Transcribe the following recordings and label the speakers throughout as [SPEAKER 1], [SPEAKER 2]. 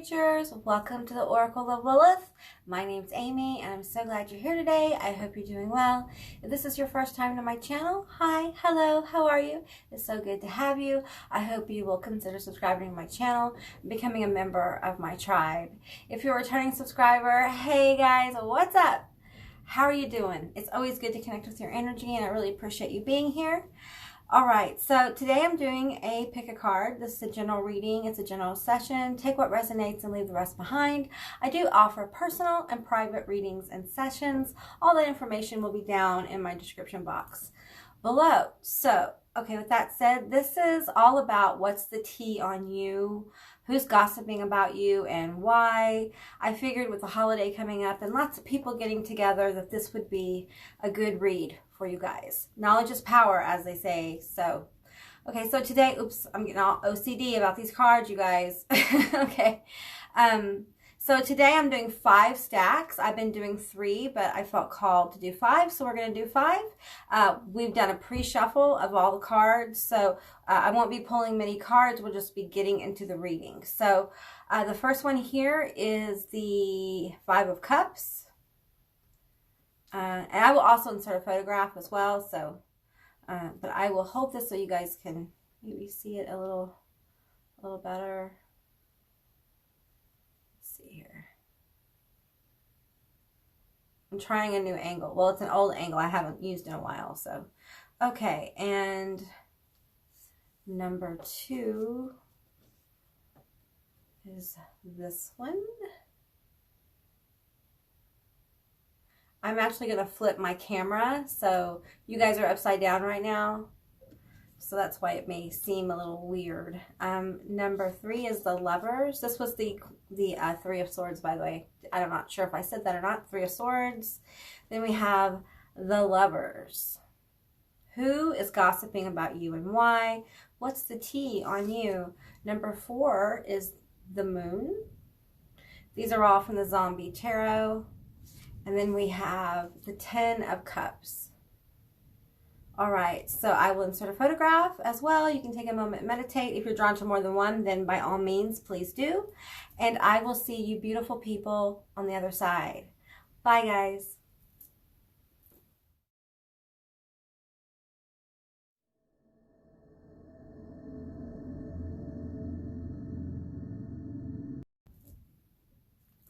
[SPEAKER 1] creatures, welcome to the Oracle of Lilith. My name's Amy and I'm so glad you're here today. I hope you're doing well. If this is your first time to my channel, hi, hello, how are you? It's so good to have you. I hope you will consider subscribing to my channel and becoming a member of my tribe. If you're a returning subscriber, hey guys, what's up? How are you doing? It's always good to connect with your energy and I really appreciate you being here. All right, so today I'm doing a pick a card. This is a general reading. It's a general session. Take what resonates and leave the rest behind. I do offer personal and private readings and sessions. All that information will be down in my description box below. So, okay, with that said, this is all about what's the tea on you, who's gossiping about you, and why. I figured with the holiday coming up and lots of people getting together that this would be a good read for you guys. Knowledge is power, as they say. So, okay, so today, oops, I'm getting all OCD about these cards, you guys. Okay. So today I'm doing 5 stacks. I've been doing 3, but I felt called to do 5, so we're going to do 5. We've done a pre-shuffle of all the cards, so I won't be pulling many cards. We'll just be getting into the reading. So the first one here is the 5 of Cups. And I will also insert a photograph as well, so, but I will hold this so you guys can maybe see it a little better. Let's see here. I'm trying a new angle. Well, it's an old angle I haven't used in a while, so. Okay, and number 2 is this one. I'm actually going to flip my camera, so you guys are upside down right now, so that's why it may seem a little weird. Number 3 is the Lovers. This was the 3 of Swords, by the way. I'm not sure if I said that or not. 3 of Swords. Then we have the Lovers. Who is gossiping about you and why? What's the tea on you? Number 4 is the Moon. These are all from the Zombie Tarot. And then we have the 10 of Cups. All right, so I will insert a photograph as well. You can take a moment and meditate. If you're drawn to more than one, then by all means, please do. And I will see you beautiful people on the other side. Bye, guys.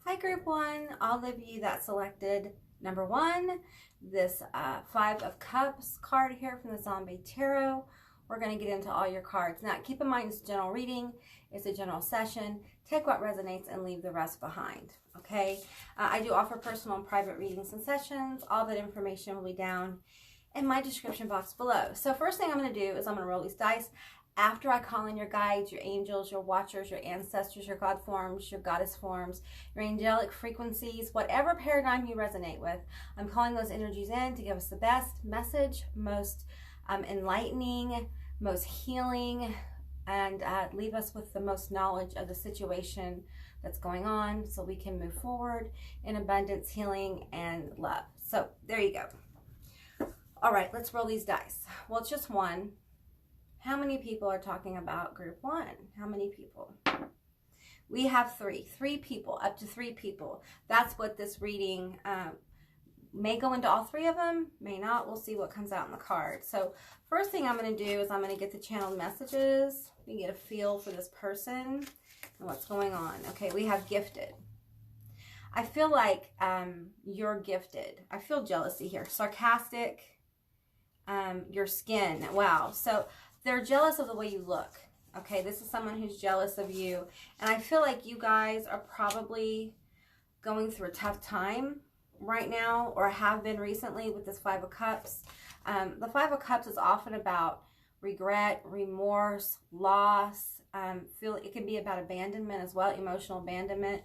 [SPEAKER 1] Hi, Group 1. All of you that selected number 1, this 5 of Cups card here from the Zombie Tarot. We're going to get into all your cards. Now, keep in mind it's a general reading. It's a general session. Take what resonates and leave the rest behind, okay? I do offer personal and private readings and sessions. All that information will be down in my description box below. So first thing I'm going to do is I'm going to roll these dice. After I call in your guides, your angels, your watchers, your ancestors, your God forms, your goddess forms, your angelic frequencies, whatever paradigm you resonate with, I'm calling those energies in to give us the best message, most enlightening, most healing, and leave us with the most knowledge of the situation that's going on so we can move forward in abundance, healing, and love. So there you go. All right, let's roll these dice. Well, it's just one. How many people are talking about Group 1? How many people? We have 3 people, up to 3 people. That's what this reading may go into all 3 of them, may not. We'll see what comes out in the card. So first thing I'm going to do is I'm going to get the channeled messages. We get a feel for this person and what's going on. Okay, we have gifted. I feel like you're gifted. I feel jealousy here. Sarcastic. Your skin. Wow. So they're jealous of the way you look. Okay, this is someone who's jealous of you. And I feel like you guys are probably going through a tough time right now, or have been recently with this 5 of Cups. The 5 of Cups is often about regret, remorse, loss. It can be about abandonment as well, emotional abandonment.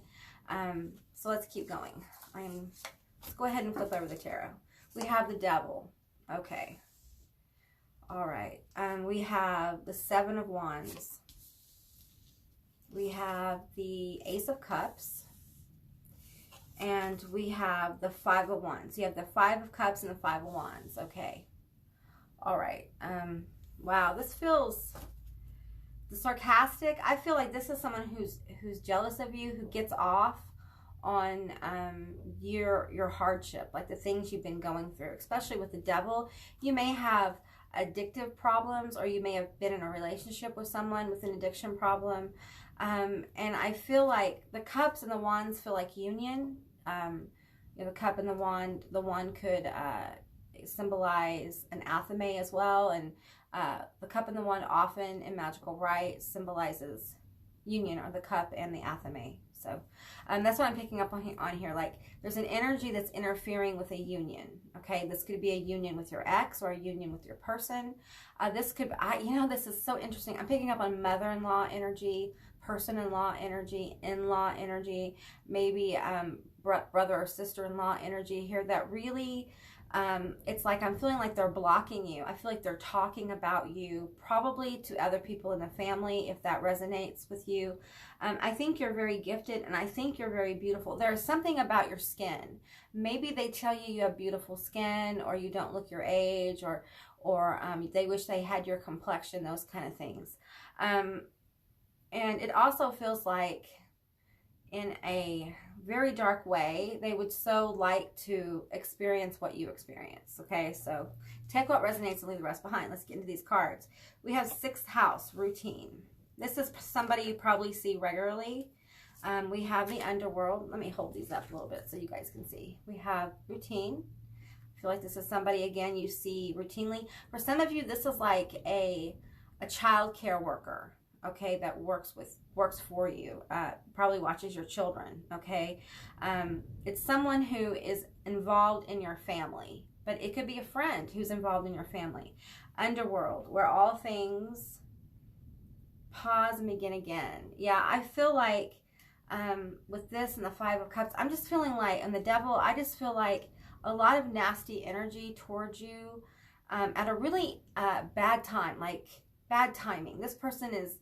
[SPEAKER 1] So let's keep going. Let's go ahead and flip over the tarot. We have the Devil. Okay. All right, we have the 7 of Wands. We have the Ace of Cups. And we have the 5 of Wands. You have the 5 of Cups and the 5 of Wands. Okay. All right. Wow, this feels the sarcastic, I feel like this is someone who's jealous of you, who gets off on your hardship, like the things you've been going through. Especially with the devil, you may have addictive problems, or you may have been in a relationship with someone with an addiction problem. And I feel like the cups and the wands feel like union. You know, the cup and the wand could symbolize an athame as well, and the cup and the wand often in magical rite symbolizes union, or the cup and the athame. So that's what I'm picking up on here. Like, there's an energy that's interfering with a union. Okay, this could be a union with your ex, or a union with your person. This could, you know, this is so interesting. I'm picking up on mother-in-law energy, person-in-law energy, in-law energy, maybe brother or sister-in-law energy here. That really, it's like I'm feeling like they're blocking you. I feel like they're talking about you, probably to other people in the family, if that resonates with you. I think you're very gifted, and I think you're very beautiful. There's something about your skin. Maybe they tell you you have beautiful skin, or you don't look your age, or they wish they had your complexion, those kind of things. And it also feels like, in a very dark way, they would so like to experience what you experience. Okay, so take what resonates and leave the rest behind. Let's get into these cards. We have 6th house, routine. This is somebody you probably see regularly. We have the underworld. Let me hold these up a little bit so you guys can see. We have routine. I feel like this is somebody, again, you see routinely. For some of you, this is like a child care worker, okay, that works for you, probably watches your children, okay. It's someone who is involved in your family, but it could be a friend who's involved in your family. Underworld, where all things pause and begin again. Yeah, I feel like with this and the 5 of Cups, I'm just feeling like, and the devil, I just feel like a lot of nasty energy towards you at a really bad time, like bad timing. This person is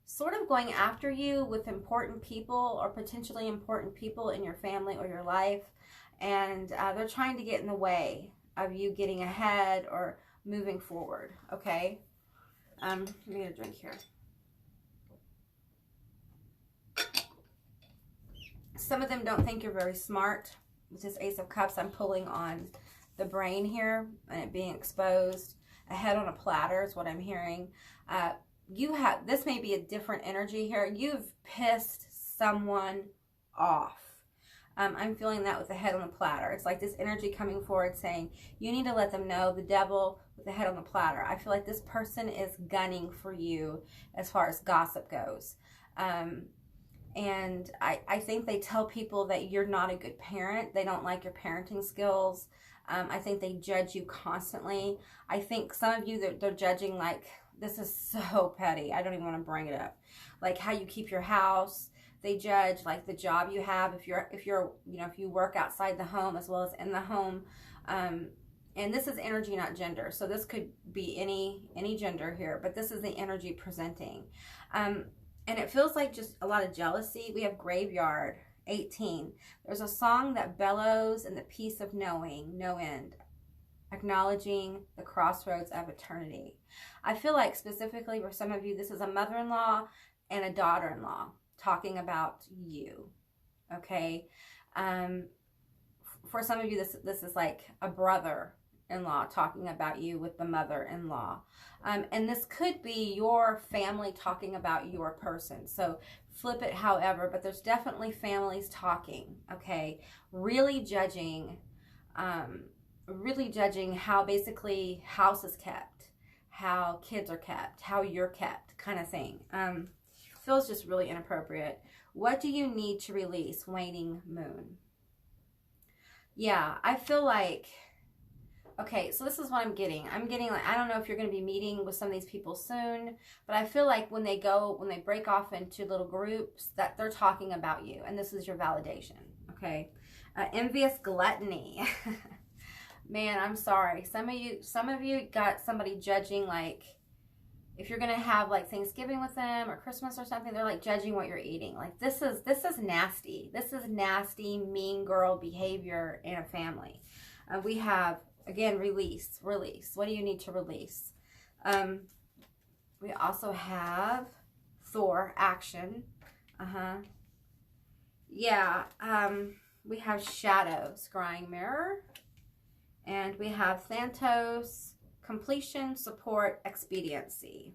[SPEAKER 1] sort of going after you with important people, or potentially important people in your family or your life, and they're trying to get in the way of you getting ahead or moving forward. Okay, let me get a drink here. Some of them don't think you're very smart. With this Ace of Cups, I'm pulling on the brain here and it being exposed. A head on a platter is what I'm hearing. This may be a different energy here. You've pissed someone off. I'm feeling that with the head on the platter. It's like this energy coming forward saying, you need to let them know, the devil with the head on the platter. I feel like this person is gunning for you as far as gossip goes. And I think they tell people that you're not a good parent. They don't like your parenting skills. I think they judge you constantly. I think some of you, they're judging like, this is so petty. I don't even want to bring it up. Like how you keep your house. They judge like the job you have. If you work outside the home as well as in the home. And this is energy, not gender. So this could be any gender here, but this is the energy presenting. And it feels like just a lot of jealousy. We have graveyard, 18. There's a song that bellows in the peace of knowing, no end, acknowledging the crossroads of eternity. I feel like specifically for some of you, this is a mother-in-law and a daughter-in-law talking about you, okay? For some of you, this is like a brother-in-law talking about you with the mother-in-law. And this could be your family talking about your person. So flip it however, but there's definitely families talking, okay? Really judging how basically house is kept, how kids are kept, how you're kept, kind of thing. Feels just really inappropriate. What do you need to release? Waning moon. Yeah, I feel like, okay, so this is what I'm getting. I'm getting like, I don't know if you're going to be meeting with some of these people soon, but I feel like when they break off into little groups, that they're talking about you, and this is your validation, okay? Envious gluttony. Man, I'm sorry. Some of you got somebody judging, like, if you're going to have like Thanksgiving with them or Christmas or something, they're like judging what you're eating. Like this is nasty. This is nasty, mean girl behavior in a family. We have, again, release. What do you need to release? We also have Thor, action. Yeah, we have Shadow, Scrying Mirror. And we have Thanatos, completion, support, expediency.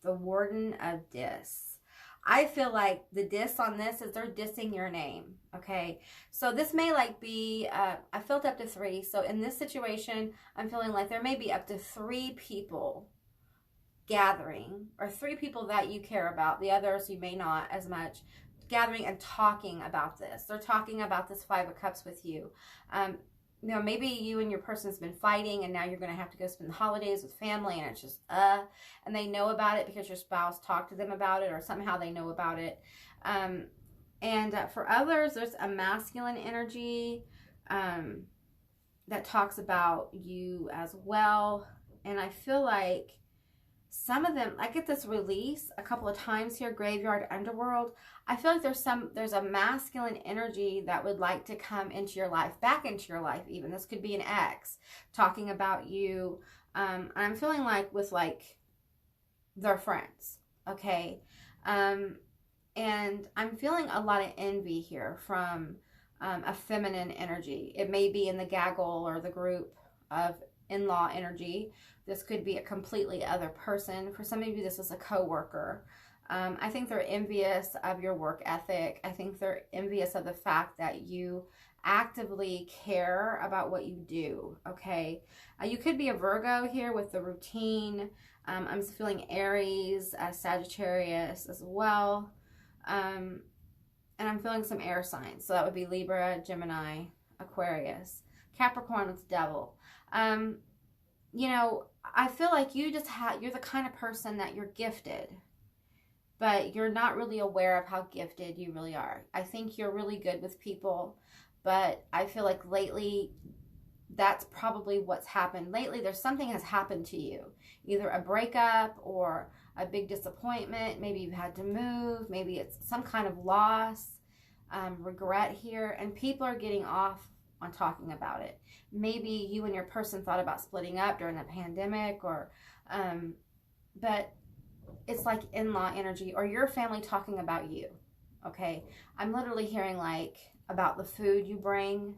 [SPEAKER 1] The Warden of Dis. I feel like the diss on this is they're dissing your name, okay? So this may like be, I felt up to 3. So in this situation, I'm feeling like there may be up to 3 people gathering, or 3 people that you care about. The others you may not as much, gathering and talking about this. They're talking about this 5 of Cups with you. You know, maybe you and your person's been fighting and now you're going to have to go spend the holidays with family, and it's just, and they know about it because your spouse talked to them about it, or somehow they know about it. For others, there's a masculine energy that talks about you as well. And I feel like some of them, I get this release a couple of times here, graveyard, underworld. I feel like there's a masculine energy that would like to come into your life, back into your life even. This could be an ex talking about you. I'm feeling like with like their friends, okay? And I'm feeling a lot of envy here from a feminine energy. It may be in the gaggle or the group of in-law energy. This could be a completely other person. For some of you, this is a coworker. I think they're envious of your work ethic. I think they're envious of the fact that you actively care about what you do, okay? You could be a Virgo here with the routine. I'm feeling Aries, Sagittarius as well. And I'm feeling some air signs. So that would be Libra, Gemini, Aquarius. Capricorn with Devil. You know, I feel like you're the kind of person that you're gifted, but you're not really aware of how gifted you really are. I think you're really good with people, but I feel like lately that's probably what's happened. Lately something has happened to you, either a breakup or a big disappointment. Maybe you had to move. Maybe it's some kind of loss, regret here, and people are getting off on talking about it. Maybe you and your person thought about splitting up during the pandemic, or but it's like in-law energy, or your family talking about you, okay? I'm literally hearing like about the food you bring,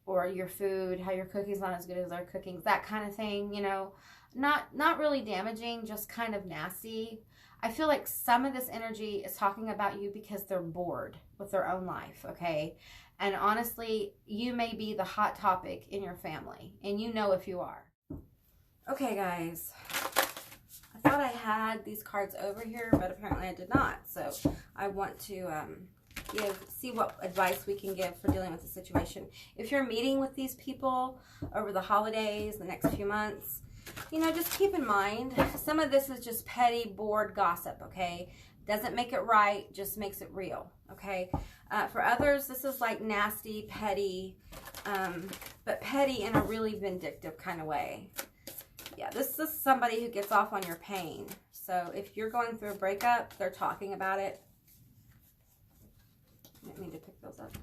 [SPEAKER 1] or your food, how your cooking's not as good as their cooking, that kind of thing, you know. Not really damaging, just kind of nasty. I feel like some of this energy is talking about you because they're bored with their own life, okay? And honestly, you may be the hot topic in your family, and you know if you are. Okay, guys. I thought I had these cards over here, but apparently I did not. So I want to see what advice we can give for dealing with the situation. If you're meeting with these people over the holidays, the next few months, you know, just keep in mind, some of this is just petty, bored gossip, okay? Doesn't make it right, just makes it real, okay? For others, this is like nasty, petty, but petty in a really vindictive kind of way. Yeah, this is somebody who gets off on your pain. So if you're going through a breakup, they're talking about it. I didn't mean to pick those up.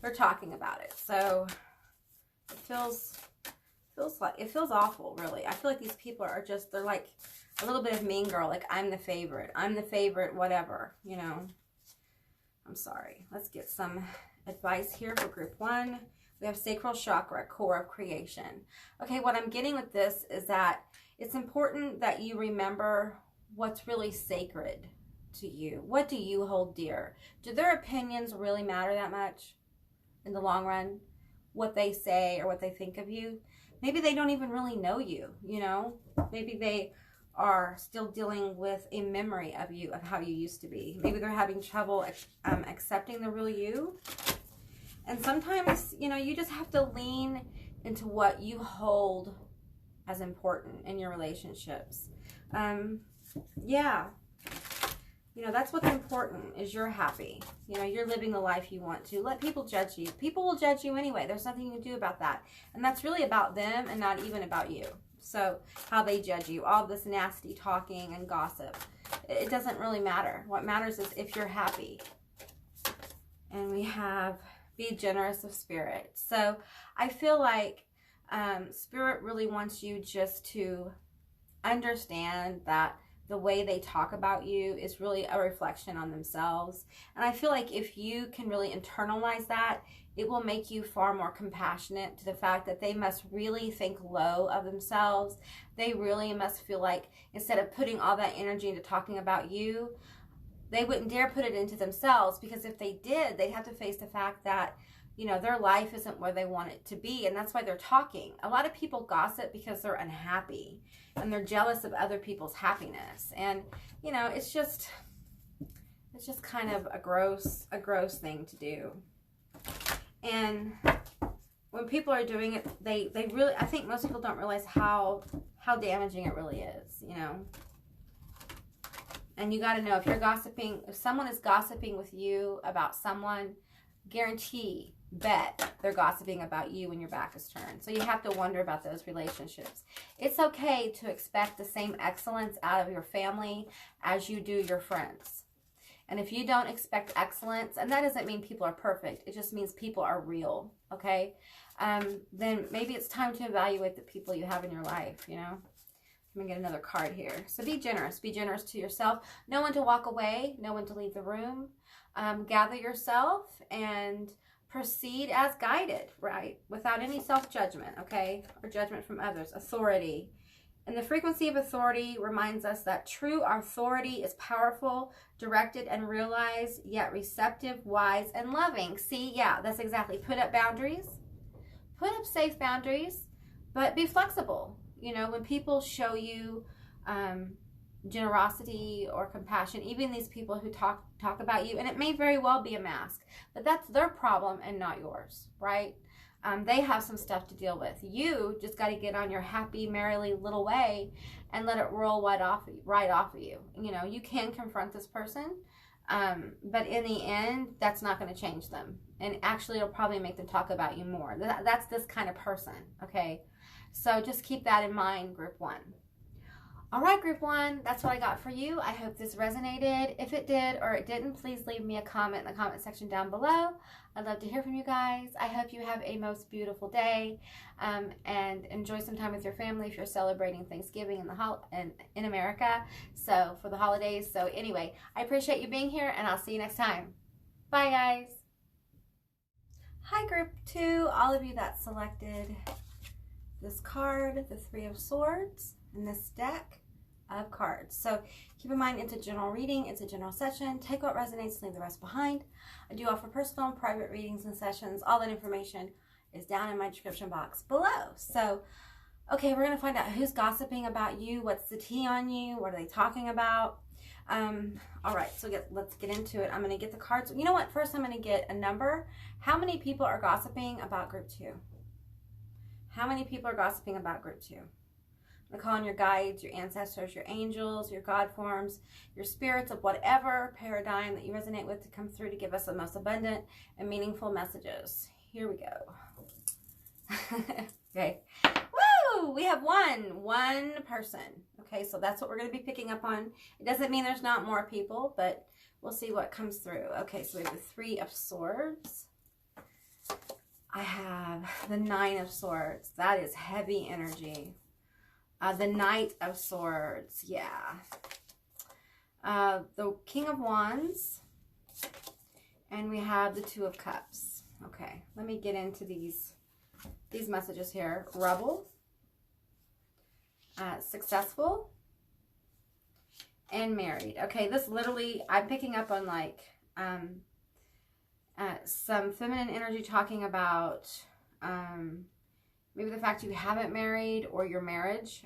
[SPEAKER 1] They're talking about it. So it feels awful, really. I feel like these people are just, they're like a little bit of Mean Girl, like I'm the favorite, whatever, you know. I'm sorry. Let's get some advice here for group 1. We have sacral chakra, core of creation. Okay, what I'm getting with this is that it's important that you remember what's really sacred to you. What do you hold dear? Do their opinions really matter that much in the long run? What they say or what they think of you? Maybe they don't even really know you, you know? Maybe they are still dealing with a memory of you, of how you used to be. Maybe they're having trouble accepting the real you. And sometimes, you know, you just have to lean into what you hold as important in your relationships. Yeah. You know, that's what's important, is you're happy. You know, you're living the life you want to. Let people judge you. People will judge you anyway. There's nothing you can do about that. And that's really about them and not even about you. So how they judge you, all this nasty talking and gossip, it doesn't really matter. What matters is if you're happy. And we have be generous of spirit. So I feel like Spirit really wants you just to understand that the way they talk about you is really a reflection on themselves. And I feel like if you can really internalize that, it will make you far more compassionate to the fact that they must really think low of themselves. They really must feel like instead of putting all that energy into talking about you, they wouldn't dare put it into themselves, because if they did, they'd have to face the fact that, you know, their life isn't where they want it to be, and that's why they're talking. A lot of people gossip because they're unhappy and they're jealous of other people's happiness. And, you know, it's just kind of a gross thing to do. And when people are doing it, they really, I think most people don't realize how damaging it really is, you know. And you got to know, if you're gossiping, if someone is gossiping with you about someone, bet they're gossiping about you when your back is turned. So you have to wonder about those relationships. It's okay to expect the same excellence out of your family as you do your friends. And if you don't expect excellence, and that doesn't mean people are perfect, it just means people are real, okay? Then maybe it's time to evaluate the people you have in your life, you know? Let me get another card here. So be generous. Be generous to yourself. Know when to walk away. Know when to leave the room. Gather yourself and proceed as guided, right? Without any self-judgment, okay? Or judgment from others. Authority. And the frequency of authority reminds us that true authority is powerful, directed, and realized, yet receptive, wise, and loving. See, yeah, that's exactly. Put up boundaries. Put up safe boundaries, but be flexible. You know, when people show you generosity or compassion, even these people who talk about you, and it may very well be a mask, but that's their problem and not yours, right? They have some stuff to deal with. You just got to get on your happy, merrily little way and let it roll right off of you. You know, you can confront this person, but in the end, that's not going to change them. And actually, it'll probably make them talk about you more. That's this kind of person, okay? So just keep that in mind, Group 1. All right, Group 1, that's what I got for you. I hope this resonated. If it did or it didn't, please leave me a comment in the comment section down below. I'd love to hear from you guys. I hope you have a most beautiful day and enjoy some time with your family if you're celebrating Thanksgiving in America, so for the holidays. So anyway, I appreciate you being here, and I'll see you next time. Bye, guys. Hi, Group 2, all of you that selected this card, the 3 of Swords, in this deck of cards. So keep in mind, it's a general reading, it's a general session. Take what resonates, leave the rest behind. I do offer personal and private readings and sessions. All that information is down in my description box below. So, okay, we're going to find out who's gossiping about you, what's the tea on you, what are they talking about. All right, so let's get into it. I'm going to get the cards. You know what? First, I'm going to get a number. How many people are gossiping about Group 2? How many people are gossiping about Group 2? I'm calling your guides, your ancestors, your angels, your God forms, your spirits of whatever paradigm that you resonate with to come through to give us the most abundant and meaningful messages. Here we go. Okay. Woo! We have one person. Okay, so that's what we're going to be picking up on. It doesn't mean there's not more people, but we'll see what comes through. Okay, so we have the 3 of Swords. I have the 9 of Swords. That is heavy energy. The Knight of Swords, yeah. The King of Wands. And we have the 2 of Cups. Okay, let me get into these messages here. Rebel. Successful. And married. Okay, this literally, I'm picking up on like some feminine energy talking about maybe the fact you haven't married or your marriage.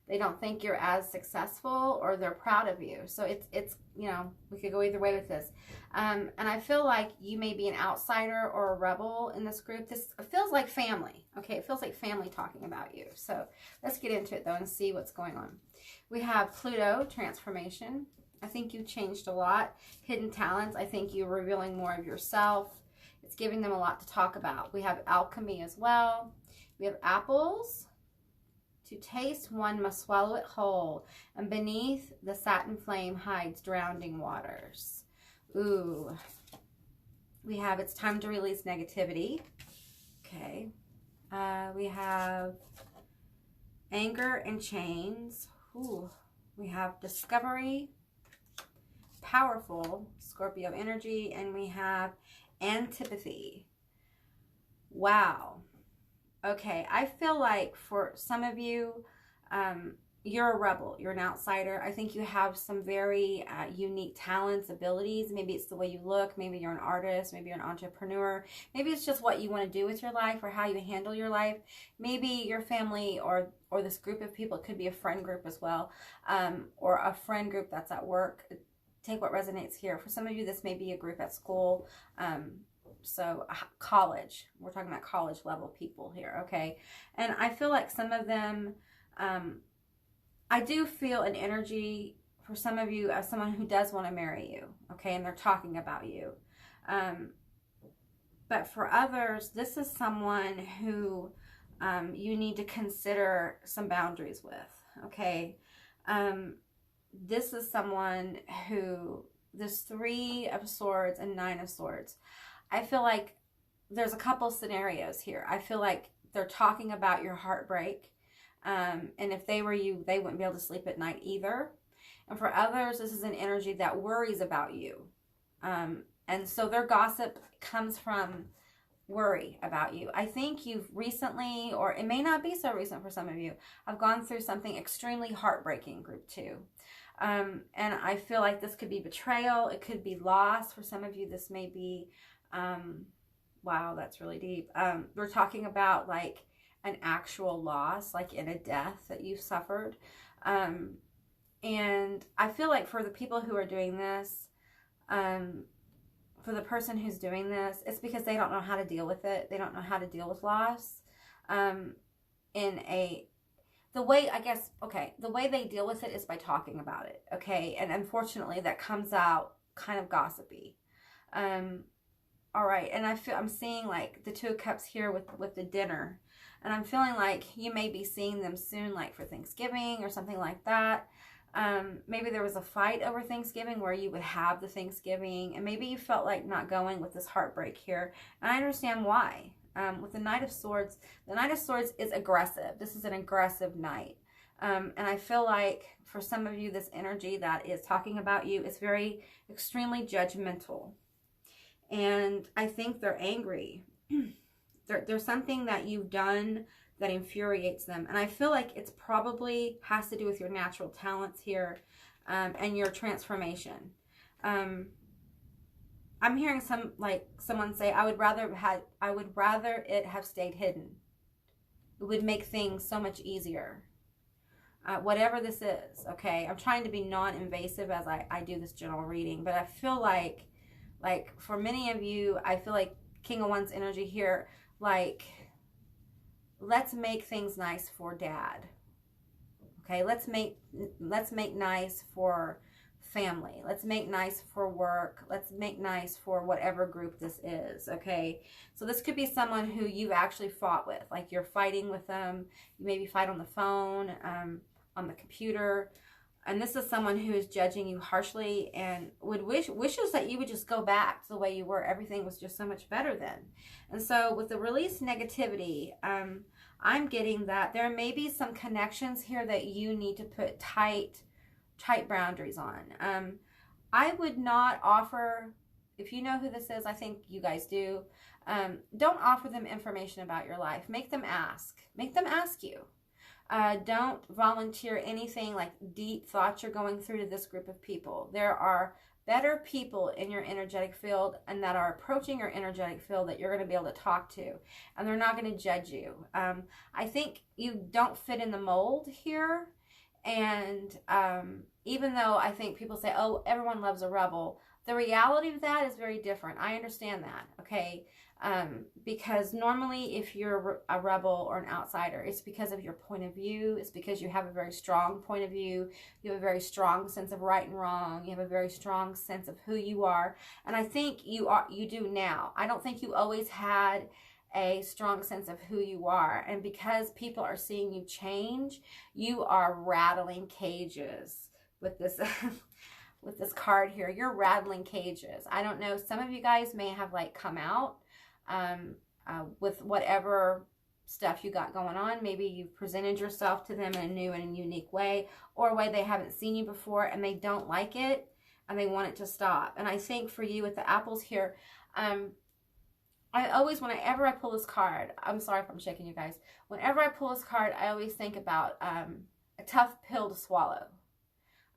[SPEAKER 1] They don't think you're as successful, or they're proud of you. So it's you know, we could go either way with this. And I feel like you may be an outsider or a rebel in this group. This feels like family. Okay, it feels like family talking about you. So let's get into it though and see what's going on. We have Pluto, transformation. I think you changed a lot. Hidden talents. I think you're revealing more of yourself. It's giving them a lot to talk about. We have alchemy as well. We have apples. To taste, one must swallow it whole, and beneath the satin flame hides drowning waters. Ooh. We have it's time to release negativity. Okay. We have anger and chains. Ooh. We have discovery, powerful, Scorpio energy, and we have antipathy. Wow. Okay, I feel like for some of you, you're a rebel. You're an outsider. I think you have some very unique talents, abilities. Maybe it's the way you look. Maybe you're an artist. Maybe you're an entrepreneur. Maybe it's just what you want to do with your life or how you handle your life. Maybe your family or this group of people. It could be a friend group as well, or a friend group that's at work. Take what resonates here. For some of you, this may be a group at school. So college. We're talking about college level people here, okay? And I feel like some of them... I do feel an energy for some of you as someone who does want to marry you, okay, and they're talking about you. But for others, this is someone who you need to consider some boundaries with, okay? This is someone who, this 3 of Swords and 9 of Swords, I feel like there's a couple scenarios here. I feel like they're talking about your heartbreak. And if they were you, they wouldn't be able to sleep at night either. And for others, this is an energy that worries about you. And so their gossip comes from worry about you. I think you've recently, or it may not be so recent for some of you, have gone through something extremely heartbreaking, group 2. And I feel like this could be betrayal. It could be loss. For some of you, this may be, wow, that's really deep. We're talking about like an actual loss, like in a death that you've suffered. And I feel like for the people who are doing this, for the person who's doing this, it's because they don't know how to deal with it. They don't know how to deal with loss. The way, I guess, okay, the way they deal with it is by talking about it, okay? And unfortunately, that comes out kind of gossipy. All right, and I'm seeing like the 2 of Cups here with the dinner. And I'm feeling like you may be seeing them soon, like for Thanksgiving or something like that. Maybe there was a fight over Thanksgiving where you would have the Thanksgiving, and maybe you felt like not going with this heartbreak here. And I understand why. With the Knight of Swords is aggressive. This is an aggressive knight. And I feel like for some of you, this energy that is talking about you is very extremely judgmental. And I think they're angry. There's something that you've done that infuriates them. And I feel like it's probably has to do with your natural talents here, and your transformation. I'm hearing someone say, I would rather it have stayed hidden. It would make things so much easier. Whatever this is, okay? I'm trying to be non-invasive as I do this general reading, but I feel like for many of you, I feel like King of Wands energy here, like, let's make things nice for Dad. Okay, let's make nice for family. Let's make nice for work. Let's make nice for whatever group this is, okay? So this could be someone who you've actually fought with, like you're fighting with them. You maybe fight on the phone, on the computer. And this is someone who is judging you harshly and wishes that you would just go back to the way you were. Everything was just so much better then. And so with the release negativity, I'm getting that there may be some connections here that you need to put tight boundaries on. I would not offer, if you know who this is, I think you guys do, don't offer them information about your life. Make them ask. Make them ask you. Don't volunteer anything like deep thoughts you're going through to this group of people. There are better people in your energetic field and that are approaching your energetic field that you're going to be able to talk to. And they're not going to judge you. I think you don't fit in the mold here. And even though I think people say, oh, everyone loves a rebel, the reality of that is very different. I understand that, okay? Because normally if you're a rebel or an outsider, it's because of your point of view. It's because you have a very strong point of view. You have a very strong sense of right and wrong. You have a very strong sense of who you are. And I think you do now. I don't think you always had a strong sense of who you are. And because people are seeing you change, you are rattling cages with this with this card here. You're rattling cages. I don't know. Some of you guys may have like come out with whatever stuff you got going on. Maybe you've presented yourself to them in a new and unique way, or a way they haven't seen you before and they don't like it and they want it to stop. And I think for you with the apples here, I always, whenever I pull this card, I'm sorry if I'm shaking you guys. Whenever I pull this card, I always think about a tough pill to swallow.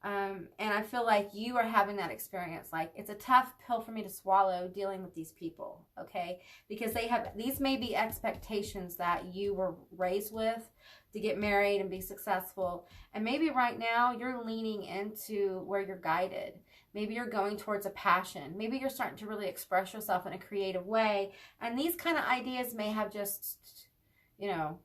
[SPEAKER 1] And I feel like you are having that experience. Like, it's a tough pill for me to swallow dealing with these people, okay? Because these may be expectations that you were raised with to get married and be successful. And maybe right now you're leaning into where you're guided. Maybe you're going towards a passion. Maybe you're starting to really express yourself in a creative way. And these kind of ideas may have just, you know,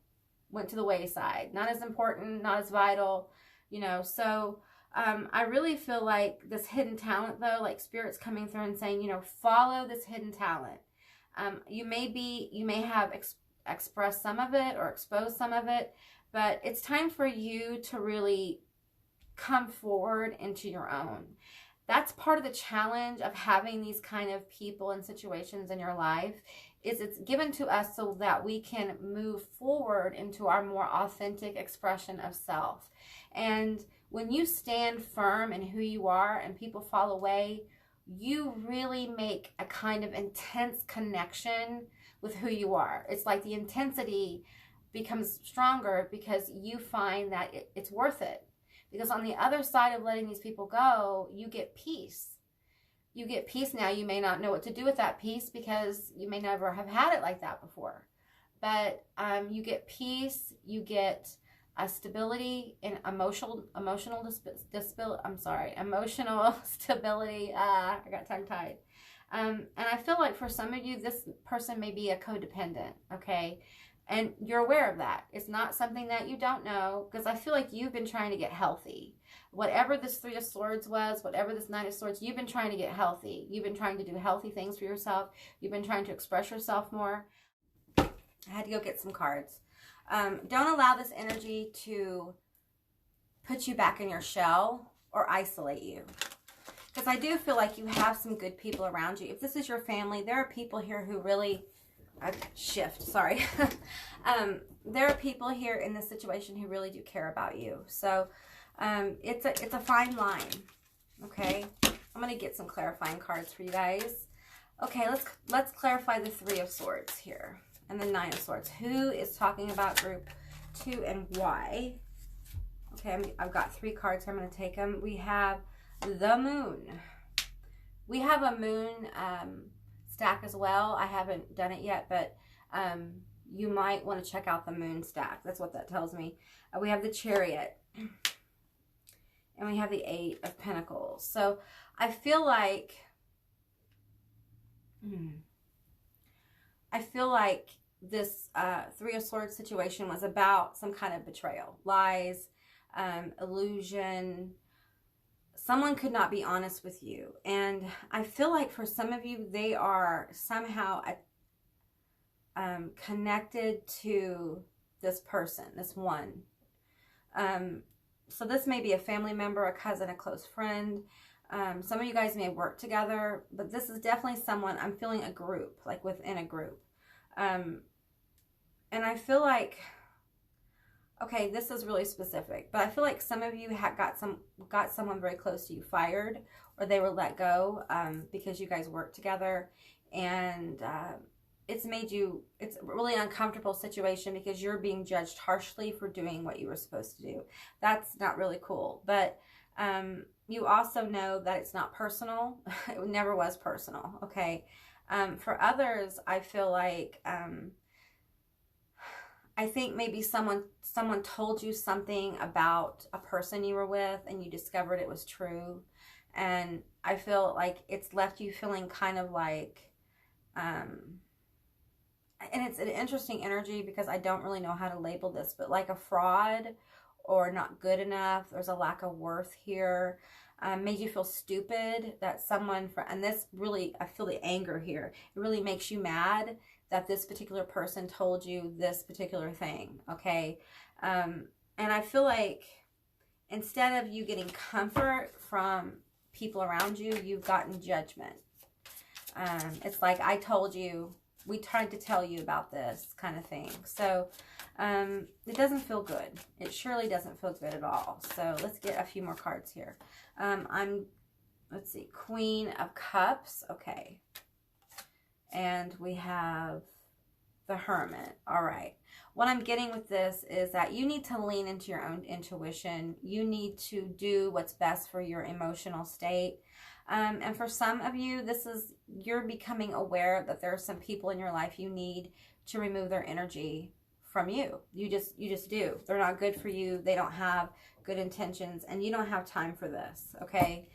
[SPEAKER 1] went to the wayside. Not as important, not as vital, you know. So I really feel like this hidden talent, though, like Spirit's coming through and saying, you know, follow this hidden talent. You may have expressed some of it or exposed some of it, but it's time for you to really come forward into your own. That's part of the challenge of having these kind of people and situations in your life, is it's given to us so that we can move forward into our more authentic expression of self. And when you stand firm in who you are and people fall away, you really make a kind of intense connection with who you are. It's like the intensity becomes stronger because you find that it's worth it. Because on the other side of letting these people go, you get peace. You get peace now. You may not know what to do with that peace because you may never have had it like that before. But you get peace, you get stability and emotional stability. I got tongue tied. And I feel like for some of you, this person may be a codependent, okay? And you're aware of that. It's not something that you don't know, because I feel like you've been trying to get healthy. Whatever this Three of Swords was, whatever this Nine of Swords, you've been trying to get healthy. You've been trying to do healthy things for yourself. You've been trying to express yourself more. I had to go get some cards. Don't allow this energy to put you back in your shell or isolate you. Because I do feel like you have some good people around you. If this is your family, there are people here who really... there are people here in this situation who really do care about you. So it's a fine line. Okay, I'm gonna get some clarifying cards for you guys. Okay, let's clarify the Three of Swords here and the Nine of Swords. Who is talking about group 2 and why? Okay, I've got 3 cards here. I'm gonna take them. We have the Moon. We have a Moon stack as well. I haven't done it yet, but you might want to check out the Moon stack. That's what that tells me. We have the Chariot, and we have the 8 of Pentacles. So I feel like this Three of Swords situation was about some kind of betrayal, lies, illusion. Someone could not be honest with you. And I feel like for some of you, they are somehow connected to this person, this one. So this may be a family member, a cousin, a close friend. Some of you guys may work together, but this is definitely someone, I'm feeling a group, like within a group. And I feel like, okay, this is really specific, but I feel like some of you got someone very close to you fired, or they were let go because you guys worked together, and it's a really uncomfortable situation because you're being judged harshly for doing what you were supposed to do. That's not really cool, but you also know that it's not personal. It never was personal, okay? For others, I feel like I think maybe someone told you something about a person you were with and you discovered it was true. And I feel like it's left you feeling kind of like, and it's an interesting energy because I don't really know how to label this, but like a fraud or not good enough. There's a lack of worth here. Made you feel stupid that someone, and this really, I feel the anger here. It really makes you mad that this particular person told you this particular thing, okay? And I feel like instead of you getting comfort from people around you, you've gotten judgment. It's like, I told you we tried to tell you about this kind of thing. So it doesn't feel good. It surely doesn't feel good at all. So let's get a few more cards here. Let's see, Queen of Cups. Okay. And we have the Hermit. All right. What I'm getting with this is that you need to lean into your own intuition. You need to do what's best for your emotional state. And for some of you, you're becoming aware that there are some people in your life you need to remove their energy from you. You just do. They're not good for you. They don't have good intentions, and you don't have time for this, okay?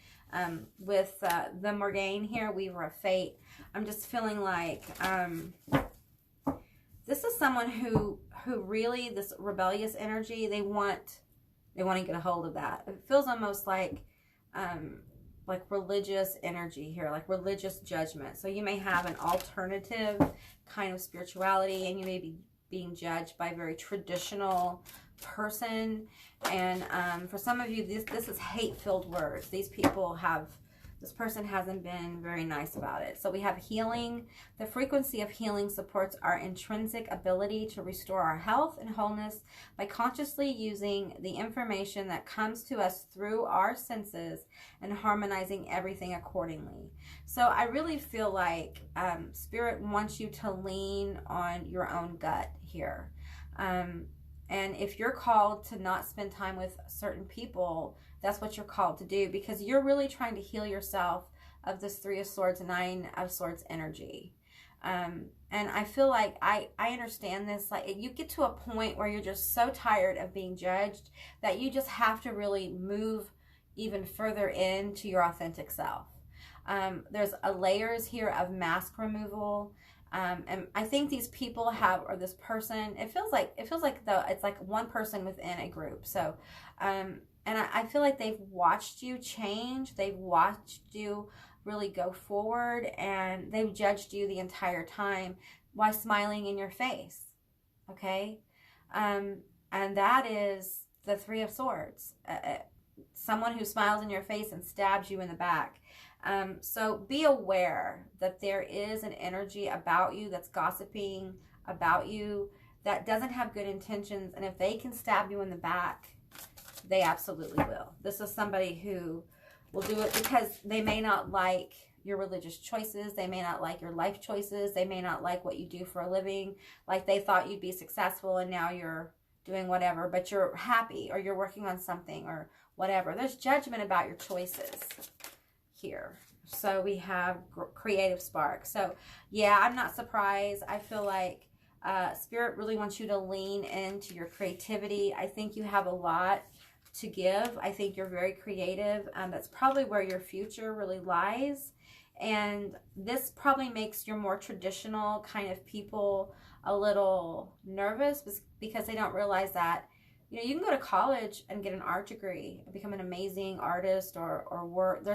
[SPEAKER 1] With the Morgane here, Weaver of Fate, I'm just feeling like this is someone who really, this rebellious energy, they want to get a hold of that. It feels almost like religious energy here, like religious judgment. So you may have an alternative kind of spirituality, and you may be being judged by a very traditional person. And for some of you, this is hate-filled words. This person hasn't been very nice about it. So we have healing. The frequency of healing supports our intrinsic ability to restore our health and wholeness by consciously using the information that comes to us through our senses and harmonizing everything accordingly. So I really feel like Spirit wants you to lean on your own gut here. And if you're called to not spend time with certain people, that's what you're called to do, because you're really trying to heal yourself of this 3 of Swords, 9 of Swords energy. And I feel like I understand this. Like, you get to a point where you're just so tired of being judged that you just have to really move even further into your authentic self. There's layers here of mask removal. And I think these people or this person, it feels like it's like one person within a group. So, and I feel like they've watched you change. They've watched you really go forward, and they've judged you the entire time while smiling in your face. Okay? And that is the 3 of Swords. Someone who smiles in your face and stabs you in the back. So be aware that there is an energy about you that's gossiping about you, that doesn't have good intentions. And if they can stab you in the back, they absolutely will. This is somebody who will do it because they may not like your religious choices. They may not like your life choices. They may not like what you do for a living. Like, they thought you'd be successful and now you're doing whatever, but you're happy, or you're working on something or whatever. There's judgment about your choices here. So we have creative spark. So yeah, I'm not surprised. I feel like Spirit really wants you to lean into your creativity. I think you have a lot to give. I think you're very creative. That's probably where your future really lies. And this probably makes your more traditional kind of people a little nervous, because they don't realize that, you know, you can go to college and get an art degree and become an amazing artist or work.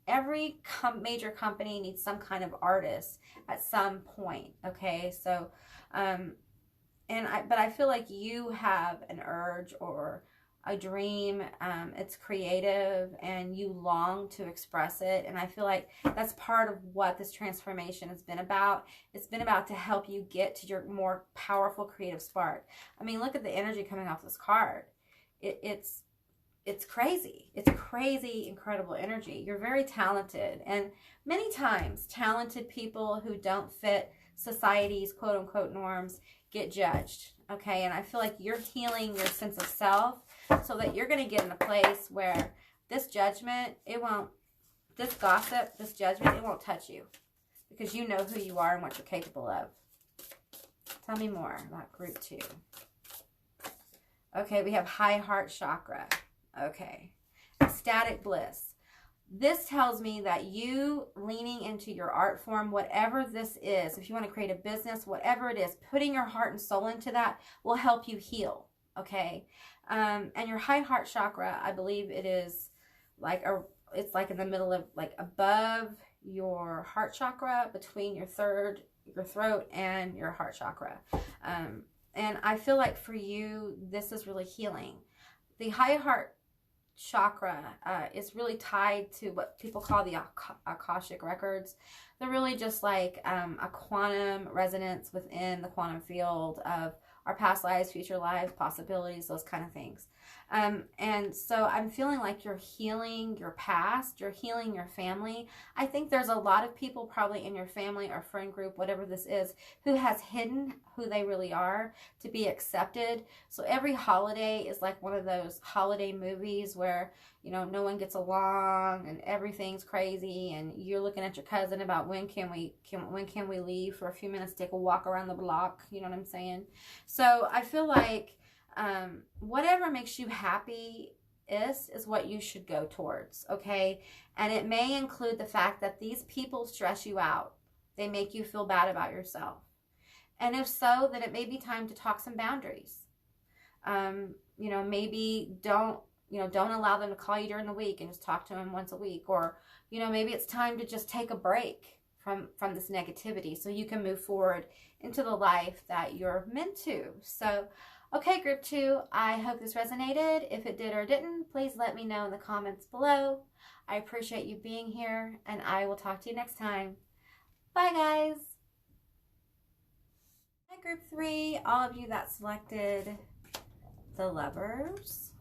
[SPEAKER 1] Every major company needs some kind of artist at some point. Okay. So, but I feel like you have an urge or a dream. It's creative and you long to express it. And I feel like that's part of what this transformation has been about. It's been about to help you get to your more powerful creative spark. I mean, look at the energy coming off this card. It's crazy. It's crazy, incredible energy. You're very talented. And many times, talented people who don't fit society's quote unquote norms get judged. Okay. And I feel like you're healing your sense of self so that you're going to get in a place where this judgment, this gossip, this judgment, it won't touch you, because you know who you are and what you're capable of. Tell me more about group 2. Okay. We have high heart chakra. Okay. Ecstatic bliss. This tells me that you leaning into your art form, whatever this is, if you want to create a business, whatever it is, putting your heart and soul into that will help you heal. Okay. And your high heart chakra, I believe it is like it's like in the middle of, like, above your heart chakra, between your throat and your heart chakra. And I feel like for you, this is really healing. The high heart chakra is really tied to what people call the Akashic records. They're really just like a quantum resonance within the quantum field of our past lives, future lives, possibilities, those kind of things. And so I'm feeling like you're healing your past, you're healing your family. I think there's a lot of people probably in your family or friend group, whatever this is, who has hidden who they really are to be accepted. So every holiday is like one of those holiday movies where, you know, no one gets along and everything's crazy, and you're looking at your cousin about when can we leave for a few minutes, take a walk around the block, you know what I'm saying? So I feel like whatever makes you happy is what you should go towards, okay? And it may include the fact that these people stress you out. They make you feel bad about yourself. And if so, then it may be time to talk some boundaries. You know, maybe don't allow them to call you during the week and just talk to them once a week. Or, you know, maybe it's time to just take a break from this negativity so you can move forward into the life that you're meant to. So, okay, group 2, I hope this resonated. If it did or didn't, please let me know in the comments below. I appreciate you being here, and I will talk to you next time. Bye, guys. Hi, group 3, all of you that selected the Lovers.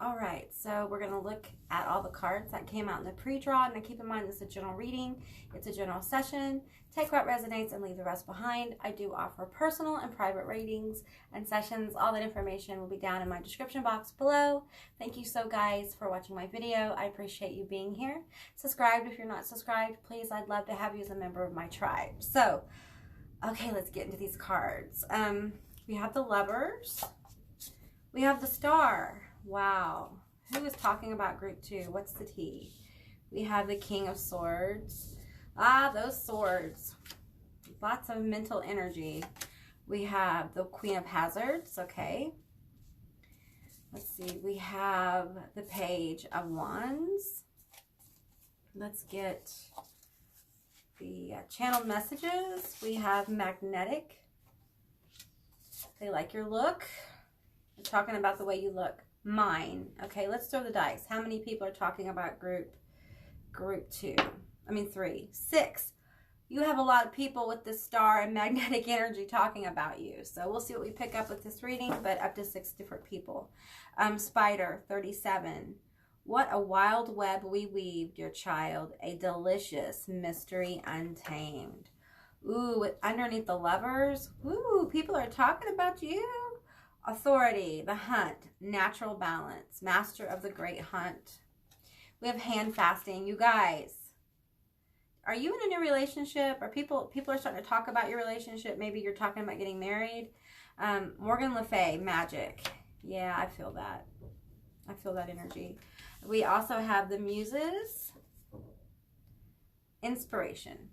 [SPEAKER 1] All right, so we're going to look at all the cards that came out in the pre-draw. Now keep in mind this is a general reading. It's a general session. Take what resonates and leave the rest behind. I do offer personal and private readings and sessions. All that information will be down in my description box below. Thank you so guys for watching my video. I appreciate you being here. Subscribe if you're not subscribed. Please, I'd love to have you as a member of my tribe. So, okay, let's get into these cards. We have the Lovers. We have the Star. Wow. Who is talking about group 2? What's the tea? We have the King of Swords. Ah, those swords. Lots of mental energy. We have the Queen of Hazards. Okay. Let's see. We have the Page of Wands. Let's get the channeled messages. We have Magnetic. They like your look. They're talking about the way you look. Mine. Okay, let's throw the dice. How many people are talking about group 2? I mean 3. 6. You have a lot of people with the Star and magnetic energy talking about you. So we'll see what we pick up with this reading, but up to 6 different people. Spider, 37. What a wild web we weaved, your child. A delicious mystery untamed. Ooh, underneath the Lovers. Ooh, people are talking about you. Authority, the Hunt, natural balance, master of the great hunt. We have hand fasting. You guys, are you in a new relationship? Or people are starting to talk about your relationship? Maybe you're talking about getting married. Morgan Le Fay, magic. Yeah, I feel that. I feel that energy. We also have the Muses, inspiration.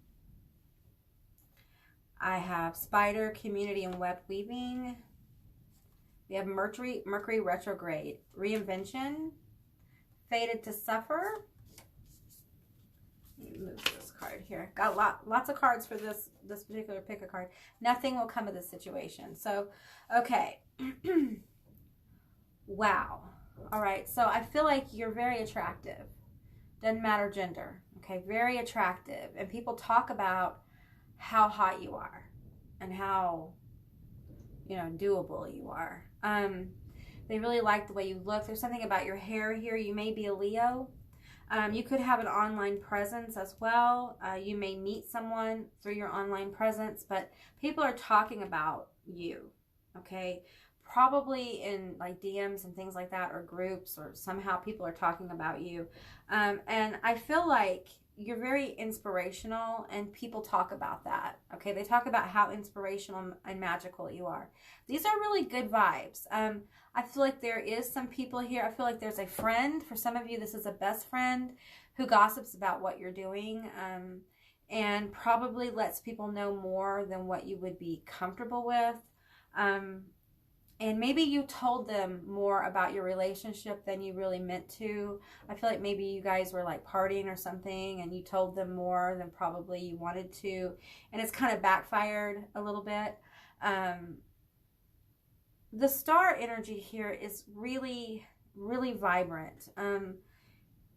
[SPEAKER 1] I have Spider, community and web weaving. We have Mercury retrograde, reinvention, fated to suffer. Let me move this card here. Got lots of cards for this particular pick a card. Nothing will come of this situation. So, okay. Wow. All right. So I feel like you're very attractive. Doesn't matter gender. Okay. Very attractive. And people talk about how hot you are and how, you know, doable you are. They really like the way you look. There's something about your hair here. You may be a Leo. You could have an online presence as well. You may meet someone through your online presence, but people are talking about you, okay? Probably in like DMs and things like that, or groups, or somehow people are talking about you. And I feel like you're very inspirational, and people talk about that, okay? They talk about how inspirational and magical you are. These are really good vibes. I feel like there is some people here. I feel like there's a friend. For some of you, this is a best friend who gossips about what you're doing, and probably lets people know more than what you would be comfortable with. And maybe you told them more about your relationship than you really meant to. I feel like maybe you guys were like partying or something, and you told them more than probably you wanted to. And it's kind of backfired a little bit. The Star energy here is really, really vibrant.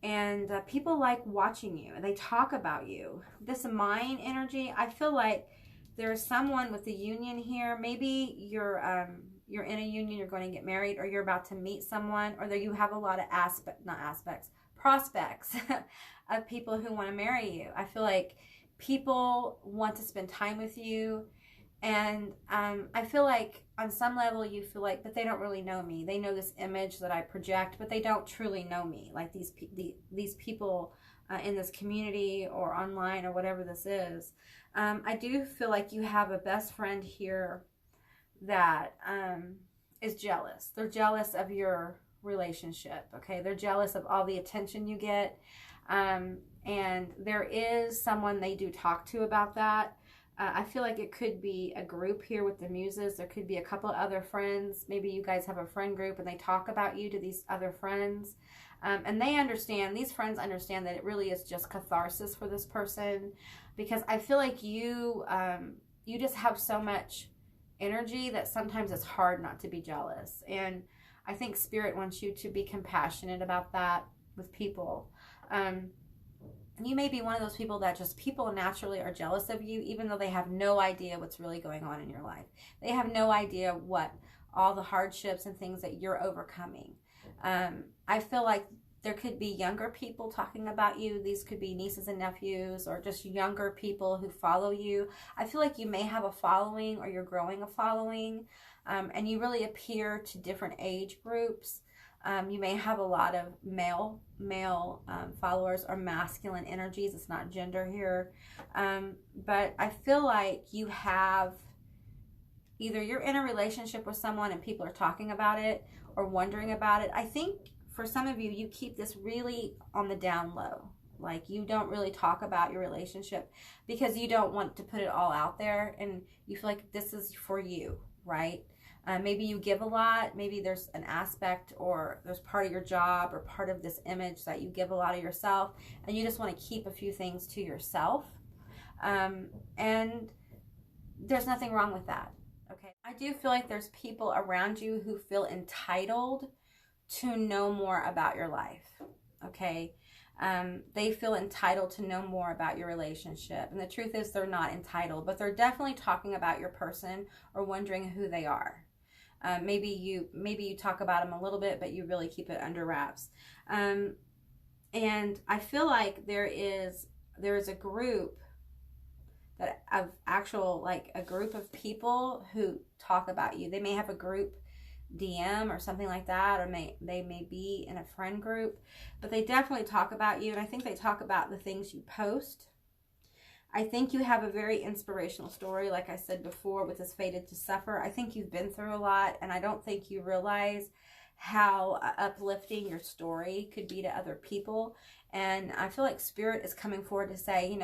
[SPEAKER 1] And people like watching you, and they talk about you. This mine energy, I feel like there's someone with the union here. Maybe you're in a union, you're going to get married, or you're about to meet someone, or that you have a lot of prospects of people who want to marry you. I feel like people want to spend time with you. And I feel like on some level you feel like, but they don't really know me. They know this image that I project, but they don't truly know me. Like these people in this community or online or whatever this is. I do feel like you have a best friend here that is jealous. They're jealous of your relationship, okay? They're jealous of all the attention you get. And there is someone they do talk to about that. I feel like it could be a group here with the muses. There could be a couple of other friends. Maybe you guys have a friend group and they talk about you to these other friends. And they understand, these friends understand that it really is just catharsis for this person. Because I feel like you just have so much energy that sometimes it's hard not to be jealous. And I think Spirit wants you to be compassionate about that with people. You may be one of those people that just people naturally are jealous of you, even though they have no idea what's really going on in your life. They have no idea what all the hardships and things that you're overcoming. I feel like there could be younger people talking about you. These could be nieces and nephews, or just younger people who follow you. I feel like you may have a following, or you're growing a following, and you really appear to different age groups. You may have a lot of male followers, or masculine energies. It's not gender here. But I feel like you have, either you're in a relationship with someone and people are talking about it or wondering about it. I think for some of you, you keep this really on the down low. Like you don't really talk about your relationship because you don't want to put it all out there, and you feel like this is for you, right? Maybe you give a lot. Maybe there's an aspect, or there's part of your job or part of this image that you give a lot of yourself, and you just want to keep a few things to yourself. And there's nothing wrong with that. Okay. I do feel like there's people around you who feel entitled to know more about your life. Okay. They feel entitled to know more about your relationship. And the truth is they're not entitled, but they're definitely talking about your person or wondering who they are. Maybe you talk about them a little bit, but you really keep it under wraps. And I feel like there is a group a group of people who talk about you. They may have a group DM or something like that, or they may be in a friend group, but they definitely talk about you. And I think they talk about the things you post. I think you have a very inspirational story, like I said before, with this Fated to Suffer. I think you've been through a lot, and I don't think you realize how uplifting your story could be to other people. And I feel like Spirit is coming forward to say,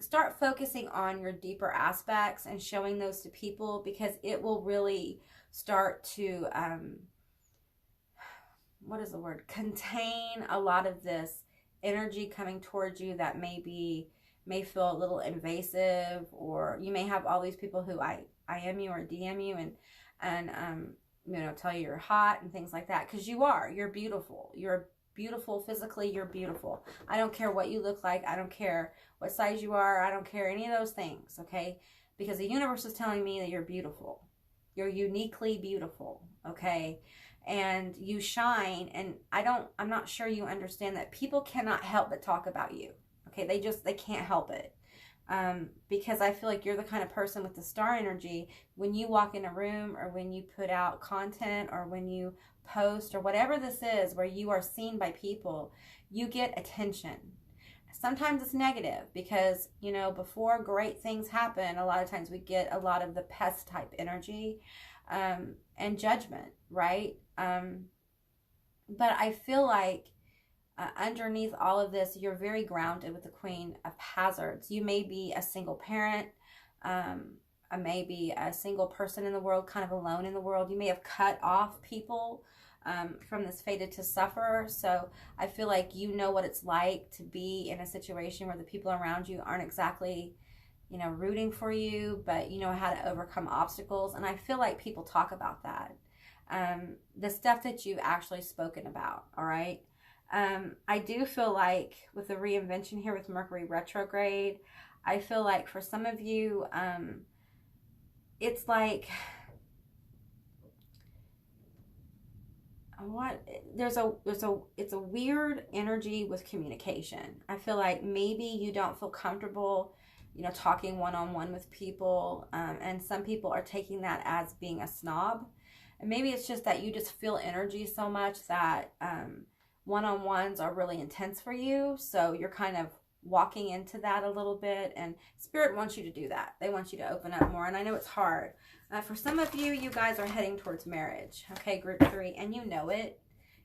[SPEAKER 1] start focusing on your deeper aspects and showing those to people, because it will really start to, contain a lot of this energy coming towards you that may feel a little invasive, or you may have all these people who IM you or DM you and tell you you're hot and things like that, because you're beautiful. You're beautiful physically. You're beautiful. I don't care what you look like. I don't care what size you are. I don't care any of those things. Okay. Because the universe is telling me that you're beautiful. You're uniquely beautiful. Okay. And you shine. And I'm not sure you understand that people cannot help but talk about you. Okay. They can't help it. Because I feel like you're the kind of person with the star energy. When you walk in a room, or when you put out content, or when you post, or whatever this is, where you are seen by people, you get attention. Sometimes it's negative, because before great things happen, a lot of times we get a lot of the pest type energy and judgment, right? But I feel like underneath all of this, you're very grounded with the Queen of Hazards. You may be a single parent, maybe a single person in the world, kind of alone in the world. You may have cut off people from this Fated to Suffer. So I feel like you know what it's like to be in a situation where the people around you aren't exactly, rooting for you, but you know how to overcome obstacles. And I feel like people talk about that. the stuff that you've actually spoken about, all right? I do feel like with the reinvention here with Mercury retrograde, I feel like for some of you, it's like, it's a weird energy with communication. I feel like maybe you don't feel comfortable, you know, talking one-on-one with people, and some people are taking that as being a snob, and maybe it's just that you just feel energy so much that one-on-ones are really intense for you, so you're kind of walking into that a little bit, and Spirit wants you to do that. They want you to open up more, and I know it's hard. For some of you, you guys are heading towards marriage, okay, group 3, and you know it.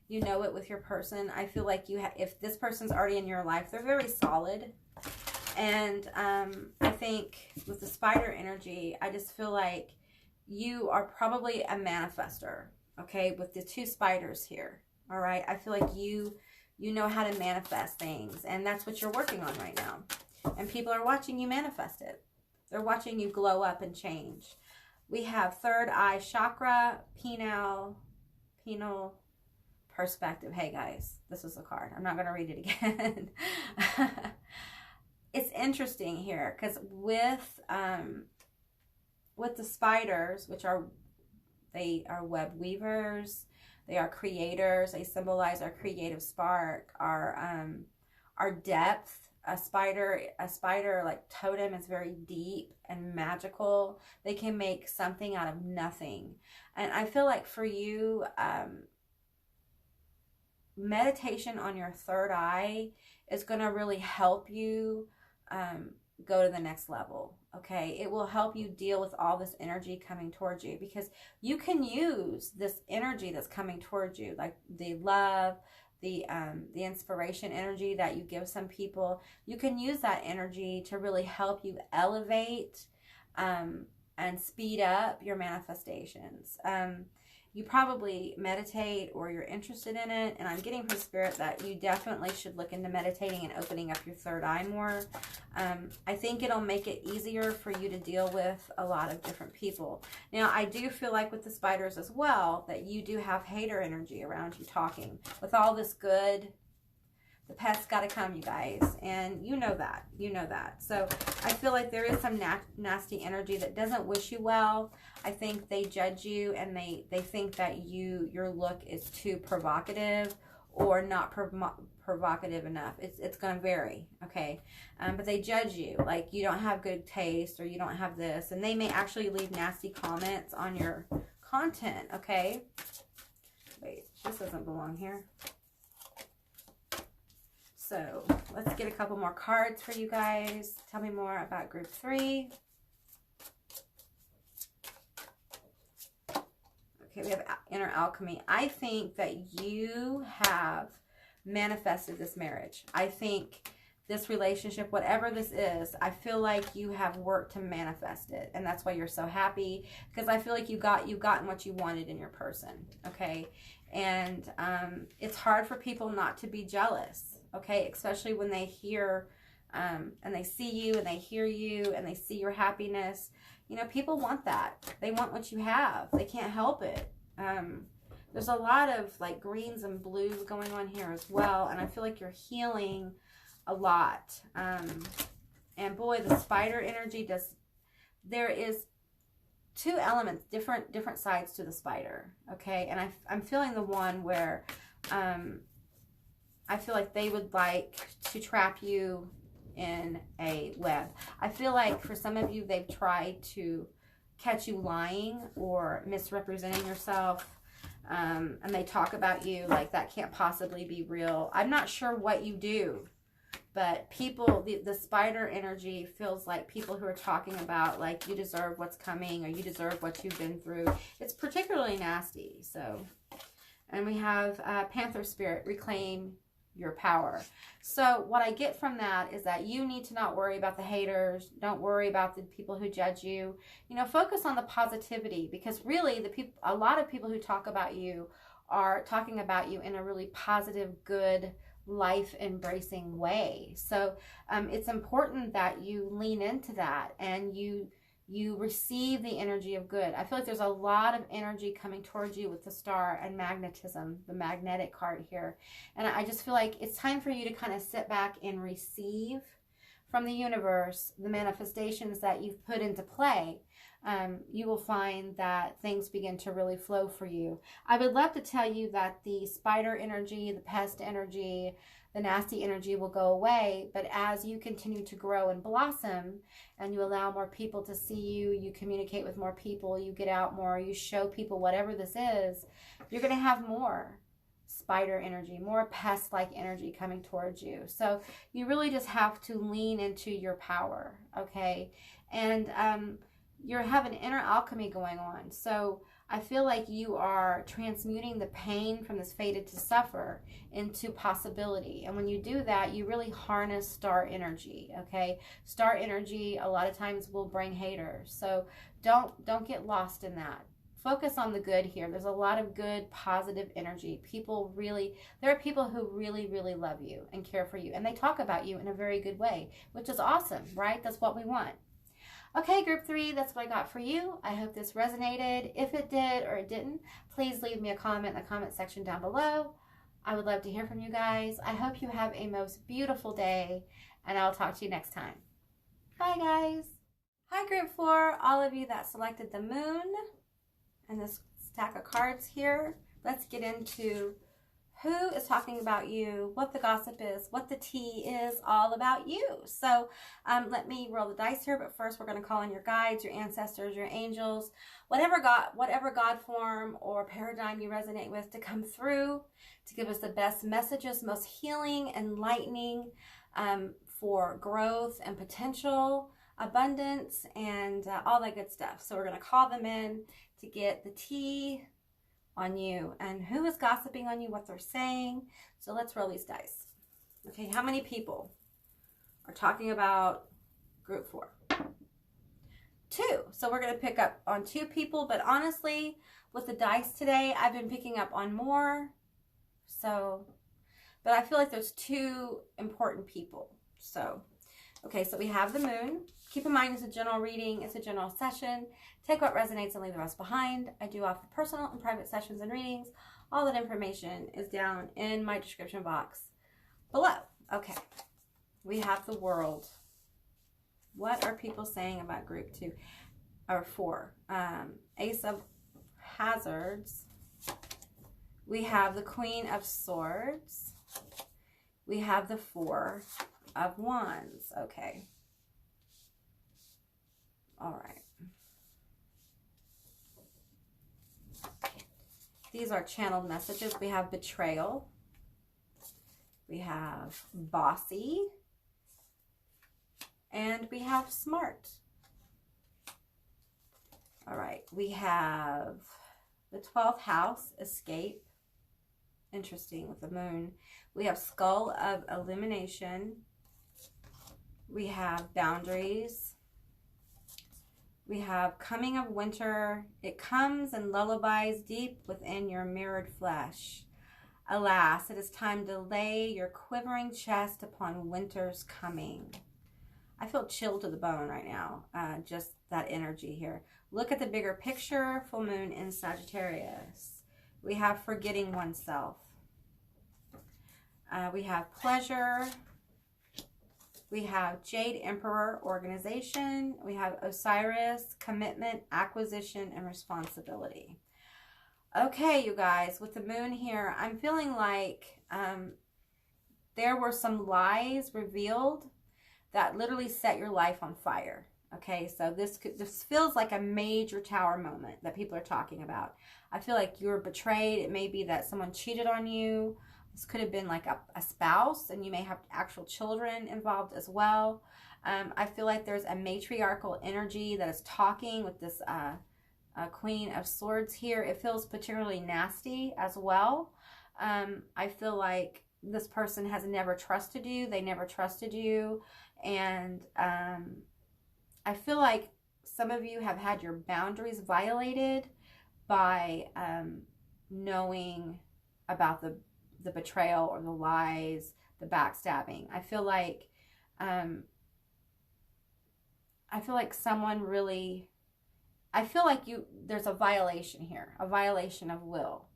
[SPEAKER 1] You know it with your person. I feel like if this person's already in your life, they're very solid. And I think with the spider energy, I just feel like you are probably a manifester, okay, with the 2 spiders here, all right? I feel like you know how to manifest things, and that's what you're working on right now. And people are watching you manifest it. They're watching you glow up and change. We have third eye chakra, penile perspective. Hey guys, this is a card. I'm not going to read it again. It's interesting here because with the spiders, which they are web weavers, they are creators. They symbolize our creative spark, our depth. A spider like totem is very deep and magical. They can make something out of nothing. And I feel like for you, meditation on your third eye is going to really help you go to the next level. Okay, it will help you deal with all this energy coming towards you, because you can use this energy that's coming towards you, like the love, the inspiration energy that you give some people. You can use that energy to really help you elevate and speed up your manifestations. You probably meditate or you're interested in it, and I'm getting from Spirit that you definitely should look into meditating and opening up your third eye more. I think it'll make it easier for you to deal with a lot of different people. Now, I do feel like with the spiders as well, that you do have hater energy around you talking. With all this good, the pet's got to come, you guys, and you know that. You know that. So I feel like there is some nasty energy that doesn't wish you well. I think they judge you, and they think that your look is too provocative or not provocative enough. It's going to vary, okay? But they judge you, like you don't have good taste or you don't have this, and they may actually leave nasty comments on your content, okay? Wait, this doesn't belong here. So let's get a couple more cards for you guys. Tell me more about group 3. Okay, we have inner alchemy. I think that you have manifested this marriage. I think this relationship, whatever this is, I feel like you have worked to manifest it, and that's why you're so happy, because I feel like you've gotten what you wanted in your person, okay? And it's hard for people not to be jealous, okay? Especially when they hear and they see you and they hear you and they see your happiness. You know, people want that. They want what you have. They can't help it. There's a lot of like greens and blues going on here as well, and I feel like you're healing a lot. And boy, the spider energy there is 2 elements, different sides to the spider, okay? And I'm feeling the one where I feel like they would like to trap you in a web. I feel like for some of you, they've tried to catch you lying or misrepresenting yourself, and they talk about you like that can't possibly be real. I'm not sure what you do, but people, the spider energy feels like people who are talking about like you deserve what's coming or you deserve what you've been through. It's particularly nasty. So, and we have Panther Spirit, reclaim your power. So what I get from that is that you need to not worry about the haters. Don't worry about the people who judge you. You know, focus on the positivity, because really a lot of people who talk about you are talking about you in a really positive, good, life embracing way. So it's important that you lean into that and you You receive the energy of good. I feel like there's a lot of energy coming towards you with the star and magnetism, the magnetic card here. And I just feel like it's time for you to kind of sit back and receive from the universe the manifestations that you've put into play. You will find that things begin to really flow for you. I would love to tell you that the spider energy, the pest energy, the nasty energy will go away, but as you continue to grow and blossom and you allow more people to see you, you communicate with more people, you get out more, you show people whatever this is, you're going to have more spider energy, more pest-like energy coming towards you. So you really just have to lean into your power, okay? And you're having inner alchemy going on. So I feel like you are transmuting the pain from this fated to suffer into possibility. And when you do that, you really harness star energy, okay? Star energy a lot of times will bring haters. So don't get lost in that. Focus on the good here. There's a lot of good, positive energy. There are people who really, really love you and care for you. And they talk about you in a very good way, which is awesome, right? That's what we want. Okay, group 3, that's what I got for you. I hope this resonated. If it did or it didn't, please leave me a comment in the comment section down below. I would love to hear from you guys. I hope you have a most beautiful day, and I'll talk to you next time. Bye, guys. Hi, group 4, all of you that selected the moon and this stack of cards here. Let's get into who is talking about you, what the gossip is, what the tea is all about you. So let me roll the dice here, but first we're going to call in your guides, your ancestors, your angels, whatever God form or paradigm you resonate with to come through to give us the best messages, most healing, enlightening for growth and potential, abundance, and all that good stuff. So we're going to call them in to get the tea on you and who is gossiping on you, what they're saying. So let's roll these dice. Okay, how many people are talking about group 4? 2. So we're going to pick up on 2 people, but honestly, with the dice today, I've been picking up on more. So, but I feel like there's 2 important people. So, okay, so we have the moon. Keep in mind, it's a general reading. It's a general session. Take what resonates and leave the rest behind. I do offer personal and private sessions and readings. All that information is down in my description box below. Okay, we have the world. What are people saying about group 2 or 4? Ace of Hazards. We have the Queen of Swords. We have the 4 of Wands. Okay. All right. These are channeled messages. We have betrayal. We have bossy. And we have smart. All right. We have the 12th house, escape. Interesting with the moon. We have skull of illumination. We have boundaries. We have coming of winter. It comes and lullabies deep within your mirrored flesh. Alas, it is time to lay your quivering chest upon winter's coming. I feel chilled to the bone right now. Just that energy here. Look at the bigger picture. Full moon in Sagittarius. We have forgetting oneself. We have pleasure. We have Jade Emperor, organization. We have Osiris, commitment, acquisition, and responsibility. Okay, you guys, with the moon here, I'm feeling like there were some lies revealed that literally set your life on fire. Okay, so this feels like a major tower moment that people are talking about. I feel like you were betrayed. It may be that someone cheated on you. This could have been like a spouse, and you may have actual children involved as well. I feel like there's a matriarchal energy that is talking with this Queen of Swords here. It feels particularly nasty as well. I feel like this person has never trusted you. They never trusted you. And I feel like some of you have had your boundaries violated by knowing about the betrayal or the lies, the backstabbing. I feel like I feel like someone really, I feel like there's a violation here, a violation of will.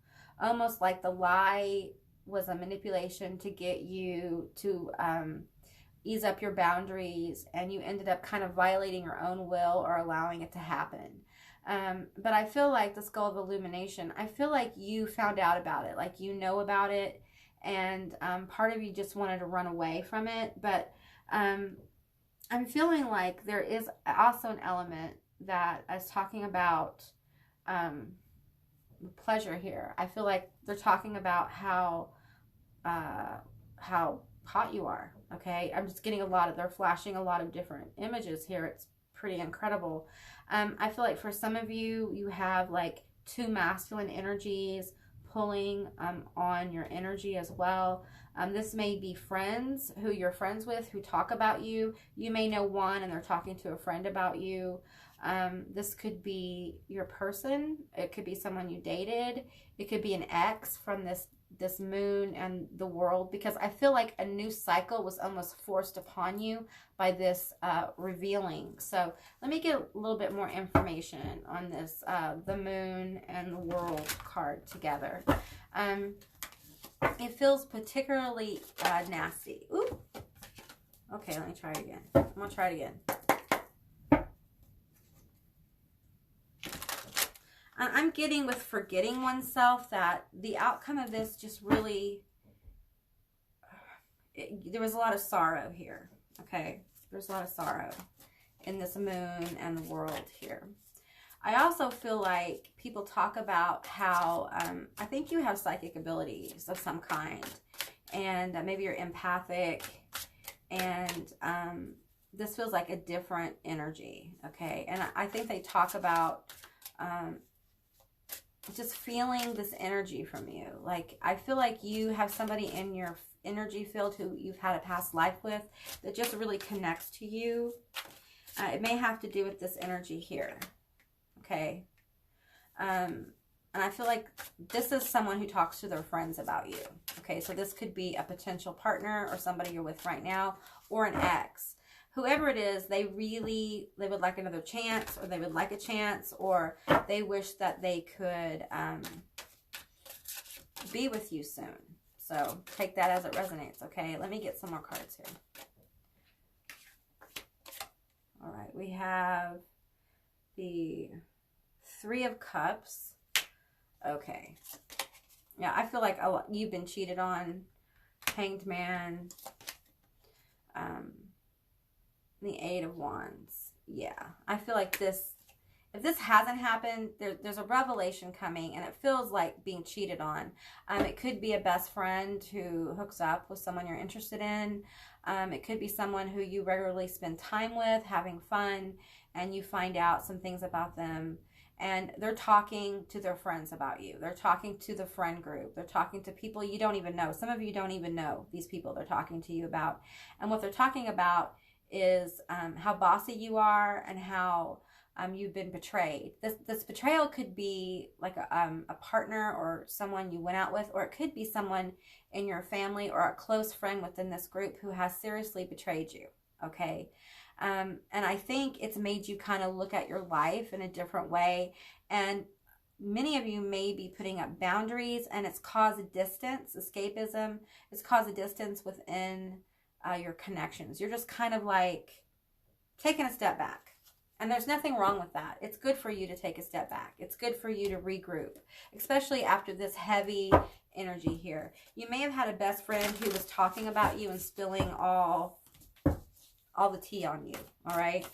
[SPEAKER 1] Almost like the lie was a manipulation to get you to ease up your boundaries, and you ended up kind of violating your own will or allowing it to happen. But I feel like the Skull of Illumination, I feel like you found out about it, like you know about it, and part of you just wanted to run away from it. But I'm feeling like there is also an element that I was talking about pleasure here. I feel like they're talking about how hot you are. Okay, I'm just getting they're flashing a lot of different images here. It's pretty incredible. I feel like for some of you, you have like two masculine energies pulling on your energy as well. This may be friends who you're friends with who talk about you. You may know one and they're talking to a friend about you. This could be your person. It could be someone you dated. It could be an ex from this moon and the world, because I feel like a new cycle was almost forced upon you by this revealing. So let me get a little bit more information on this, the moon and the world card together. It feels particularly nasty. Ooh. Okay, let me try it again. I'm going to try it again. I'm getting with forgetting oneself that the outcome of this just really, there was a lot of sorrow here, okay? There's a lot of sorrow in this moon and the world here. I also feel like people talk about how, I think you have psychic abilities of some kind, and maybe you're empathic, and this feels like a different energy, okay? And I think they talk about just feeling this energy from you. Like, I feel like you have somebody in your energy field who you've had a past life with that just really connects to you. It may have to do with this energy here, okay? And I feel like this is someone who talks to their friends about you, okay? So this could be a potential partner or somebody you're with right now, or an ex. Whoever it is, they would like another chance, or they would like a chance, or they wish that they could be with you soon. So take that as it resonates, okay? Let me get some more cards here. All right, we have the Three of Cups. Okay. Yeah, I feel like you've been cheated on. Hanged Man. The Eight of Wands. Yeah, I feel like this, if this hasn't happened, there's a revelation coming, and it feels like being cheated on. It could be a best friend who hooks up with someone you're interested in. It could be someone who you regularly spend time with, having fun, and you find out some things about them, and they're talking to their friends about you. They're talking to the friend group. They're talking to people you don't even know. Some of you don't even know these people they're talking to you about. And what they're talking about is how bossy you are, and how you've been betrayed. This betrayal could be like a partner or someone you went out with, or it could be someone in your family or a close friend within this group who has seriously betrayed you, okay? And I think it's made you kind of look at your life in a different way, and many of you may be putting up boundaries, and it's caused a distance, escapism. It's caused a distance within your connections. You're just kind of like taking a step back. And there's nothing wrong with that. It's good for you to take a step back. It's good for you to regroup, especially after this heavy energy here. You may have had a best friend who was talking about you and spilling all the tea on you, all right?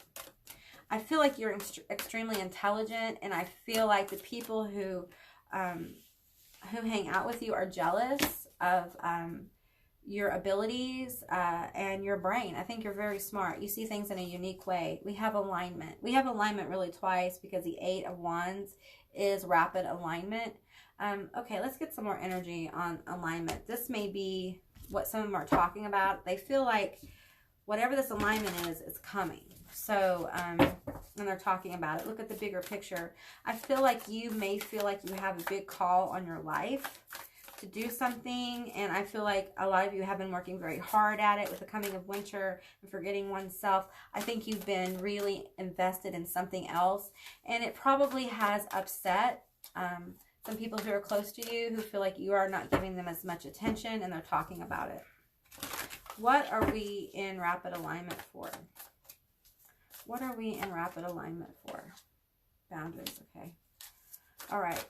[SPEAKER 1] I feel like you're extremely intelligent, and I feel like the people who hang out with you are jealous of your abilities and your brain. I think you're very smart. You see things in a unique way. We have alignment. We have alignment really twice, because the Eight of Wands is rapid alignment. Okay, let's get some more energy on alignment. This may be what some of them are talking about. They feel like whatever this alignment is coming. So, and they're talking about it. Look at the bigger picture. I feel like you may feel like you have a big call on your life. to do something, and I feel like a lot of you have been working very hard at it with the coming of winter and forgetting oneself. I think you've been really invested in something else, and it probably has upset some people who are close to you who feel like you are not giving them as much attention, and they're talking about it. What are we in rapid alignment for? What are we in rapid alignment for? Boundaries, okay. All right.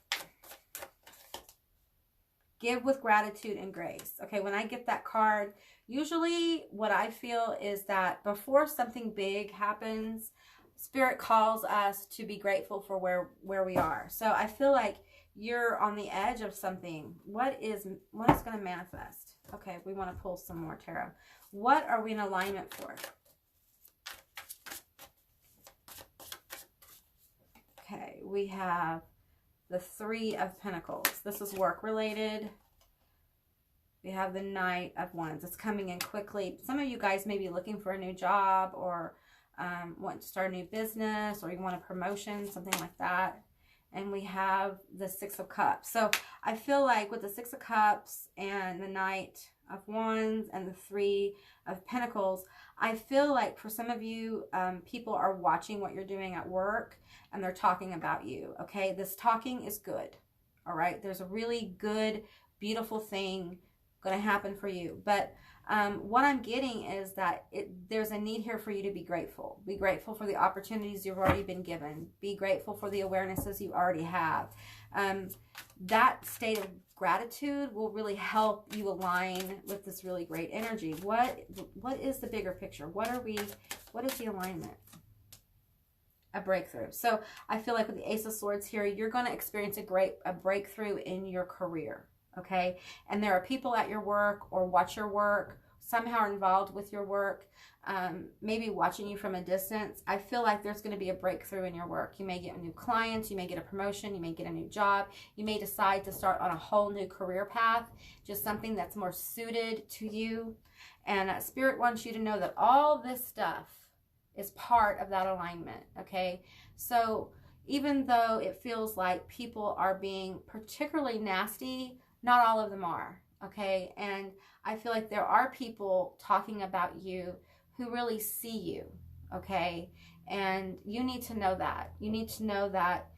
[SPEAKER 1] Give with gratitude and grace. Okay, when I get that card, usually what I feel is that before something big happens, Spirit calls us to be grateful for where we are. So I feel like you're on the edge of something. What is going to manifest? Okay, we want to pull some more tarot. What are we in alignment for? Okay, we have the Three of Pentacles. This is work related. We have the Knight of Wands. It's coming in quickly. Some of you guys may be looking for a new job, or want to start a new business, or you want a promotion, something like that. And we have the Six of Cups. So I feel like with the Six of Cups and the Knight of Wands and the Three of Pentacles, I feel like for some of you, people are watching what you're doing at work, and they're talking about you, okay? This talking is good, all right? There's a really good, beautiful thing going to happen for you. But what I'm getting is that there's a need here for you to be grateful. Be grateful for the opportunities you've already been given. Be grateful for the awarenesses you already have. That state of gratitude will really help you align with this really great energy. What is the bigger picture? What is the alignment? A breakthrough. So I feel like with the Ace of Swords here, you're going to experience a breakthrough in your career. Okay. And there are people at your work or watch your work, somehow are involved with your work, maybe watching you from a distance. I feel like there's going to be a breakthrough in your work. You may get new clients, you may get a promotion, you may get a new job, you may decide to start on a whole new career path, just something that's more suited to you. And Spirit wants you to know that all this stuff is part of that alignment. Okay. So even though it feels like people are being particularly nasty, not all of them are, okay? And I feel like there are people talking about you who really see you, okay? And you need to know that. You need to know that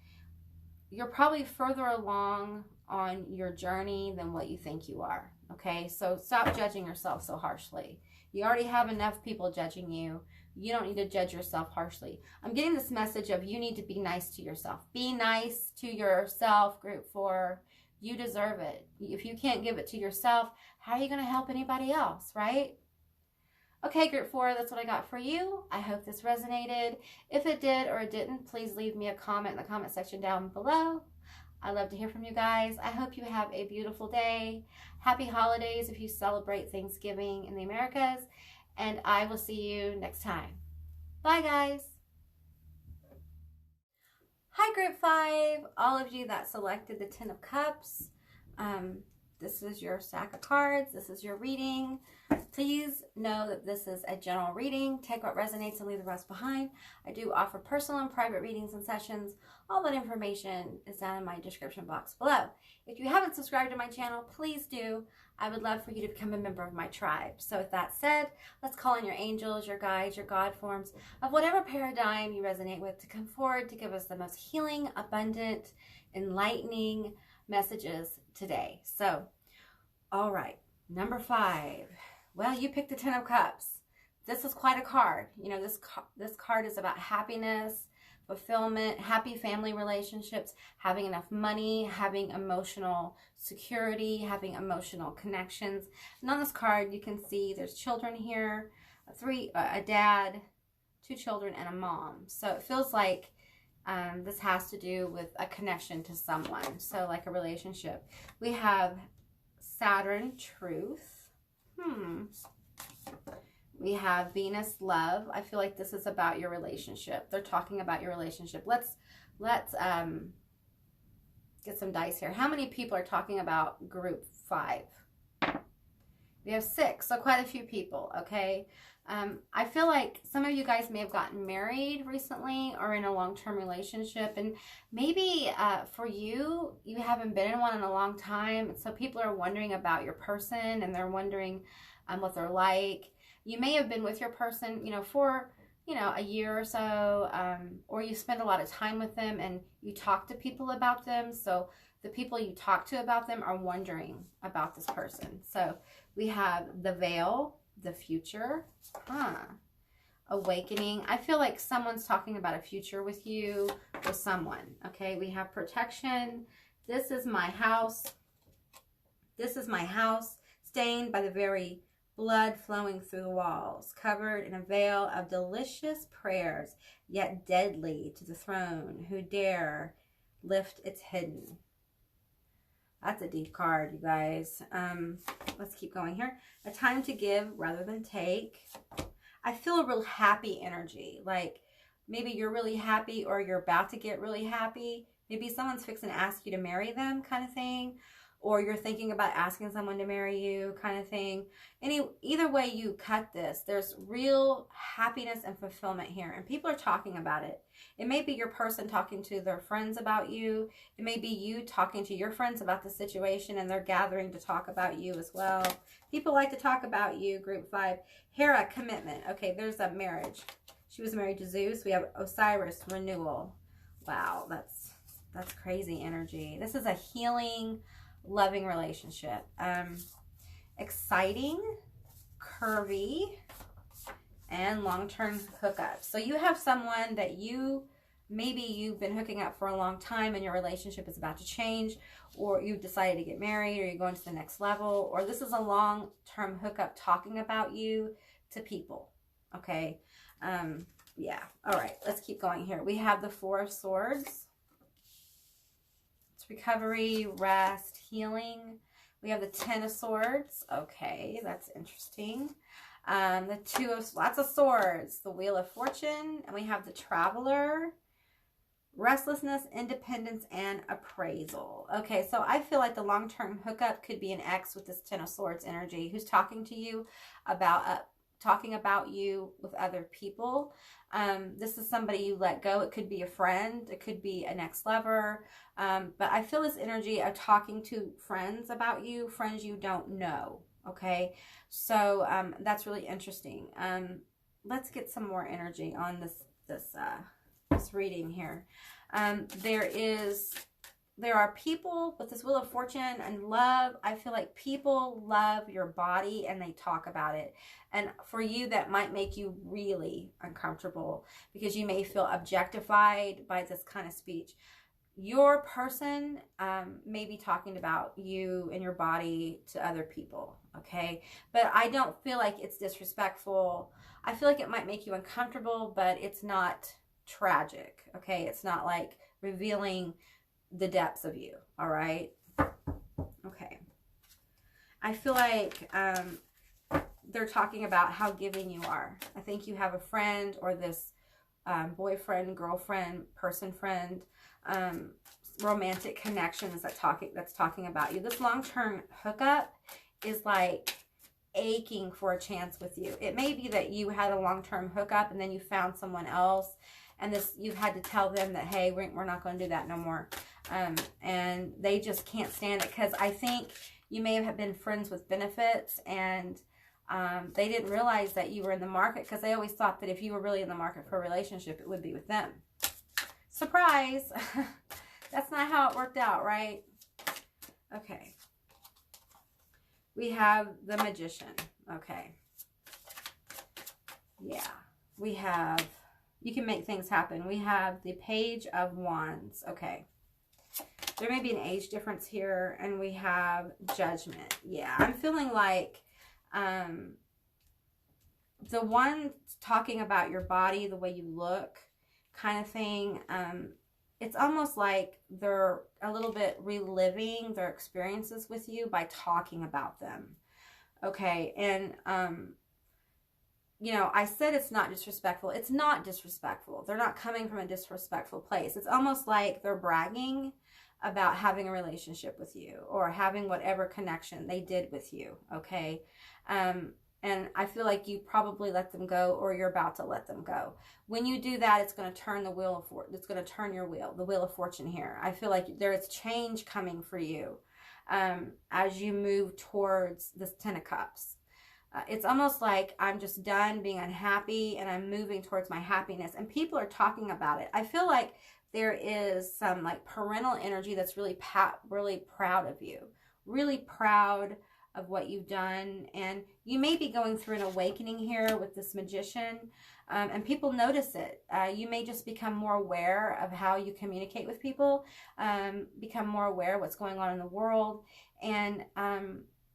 [SPEAKER 1] you're probably further along on your journey than what you think you are, okay? So stop judging yourself so harshly. You already have enough people judging you. You don't need to judge yourself harshly. I'm getting this message of you need to be nice to yourself. Be nice to yourself, Group 4. You deserve it. If you can't give it to yourself, how are you going to help anybody else, right? Okay, Group 4, that's what I got for you. I hope this resonated. If it did or it didn't, please leave me a comment in the comment section down below. I love to hear from you guys. I hope you have a beautiful day. Happy holidays if you celebrate Thanksgiving in the Americas. And I will see you next time. Bye, guys. Hi, Group 5. All of you that selected the Ten of Cups. This is your stack of cards. This is your reading. Please know that this is a general reading. Take what resonates and leave the rest behind. I do offer personal and private readings and sessions. All that information is down in my description box below. If you haven't subscribed to my channel, please do. I would love for you to become a member of my tribe. So with that said, let's call in your angels, your guides, your God forms of whatever paradigm you resonate with to come forward to give us the most healing, abundant, enlightening messages today. So, all right, number 5. Well, you picked the Ten of Cups. This is quite a card. You know, this card is about happiness, fulfillment, happy family relationships, having enough money, having emotional security, having emotional connections. And on this card, you can see there's children here, a dad, 2 children, and a mom. So it feels like this has to do with a connection to someone. So like a relationship. We have Saturn, truth. We have Venus, love. I feel like this is about your relationship. They're talking about your relationship. Let's get some dice here. How many people are talking about Group 5? We have 6, so quite a few people, okay? I feel like some of you guys may have gotten married recently or in a long-term relationship, and maybe for you, you haven't been in one in a long time, so people are wondering about your person, and they're wondering what they're like. You may have been with your person, for, a year or so, or you spend a lot of time with them, and you talk to people about them, so the people you talk to about them are wondering about this person. So we have the veil, the future, awakening. I feel like someone's talking about a future with you or someone, okay? We have protection. This is my house. This is my house, stained by the very blood flowing through the walls, covered in a veil of delicious prayers, yet deadly to the throne who dare lift its hidden. That's a deep card, you guys. Let's keep going here. A time to give rather than take. I feel a real happy energy. Like maybe you're really happy or you're about to get really happy. Maybe someone's fixing to ask you to marry them kind of thing. Or you're thinking about asking someone to marry you kind of thing. Either way you cut this, there's real happiness and fulfillment here. And people are talking about it. It may be your person talking to their friends about you. It may be you talking to your friends about the situation, and they're gathering to talk about you as well. People like to talk about you, group 5. Hera, commitment. Okay, there's a marriage. She was married to Zeus. We have Osiris, renewal. Wow, that's crazy energy. This is a healing, loving relationship. Exciting, curvy, and long-term hookups. So you have someone that maybe you've been hooking up for a long time and your relationship is about to change, or you've decided to get married, or you're going to the next level, or this is a long-term hookup talking about you to people, okay? Yeah, all right, let's keep going here. We have the 4 of Swords. It's recovery, rest, healing. We have the 10 of Swords. Okay, that's interesting. The 2 of lots of swords, the Wheel of Fortune, and we have the Traveler, restlessness, independence, and appraisal. Okay, so I feel like the long-term hookup could be an ex with this 10 of Swords energy who's talking to you about talking about you with other people. This is somebody you let go. It could be a friend. It could be an ex-lover. But I feel this energy of talking to friends about you, friends you don't know. Okay, so that's really interesting. Let's get some more energy on this reading here. There are people with this Wheel of Fortune and love. I feel like people love your body and they talk about it. And for you, that might make you really uncomfortable because you may feel objectified by this kind of speech. Your person may be talking about you and your body to other people, okay? But I don't feel like it's disrespectful. I feel like it might make you uncomfortable, but it's not tragic, okay? It's not like revealing the depths of you, all right? Okay. I feel like they're talking about how giving you are. I think you have a friend or this boyfriend, girlfriend, person friend, romantic connections that's talking about you. This long-term hookup is like aching for a chance with you. It may be that you had a long-term hookup and then you found someone else, and you've had to tell them that, hey, we're not going to do that no more. And they just can't stand it because I think you may have been friends with benefits, and they didn't realize that you were in the market because they always thought that if you were really in the market for a relationship, it would be with them. Surprise! That's not how it worked out, right? Okay. We have the Magician. Okay. Yeah. We have, you can make things happen. We have the Page of Wands. Okay. There may be an age difference here. And we have Judgment. Yeah. I'm feeling like the one talking about your body, the way you look, kind of thing, it's almost like they're a little bit reliving their experiences with you by talking about them. Okay, and you know, I said it's not disrespectful. It's not disrespectful. They're not coming from a disrespectful place. It's almost like they're bragging about having a relationship with you or having whatever connection they did with you, okay? And I feel like you probably let them go, or you're about to let them go. When you do that, it's going to turn the wheel of fortune. It's going to turn your wheel, the wheel of fortune here. I feel like there is change coming for you as you move towards this Ten of Cups. It's almost like I'm just done being unhappy and I'm moving towards my happiness. And people are talking about it. I feel like there is some like parental energy that's really proud of you. Really proud of what you've done, and you may be going through an awakening here with this Magician, and people notice it. You may just become more aware of how you communicate with people, become more aware of what's going on in the world, and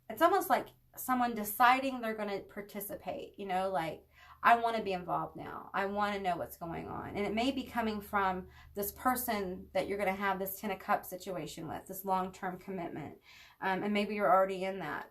[SPEAKER 1] it's almost like someone deciding they're going to participate, you know, like, I want to be involved now. I want to know what's going on. And it may be coming from this person that you're going to have this Ten of Cups situation with, this long-term commitment. And maybe you're already in that.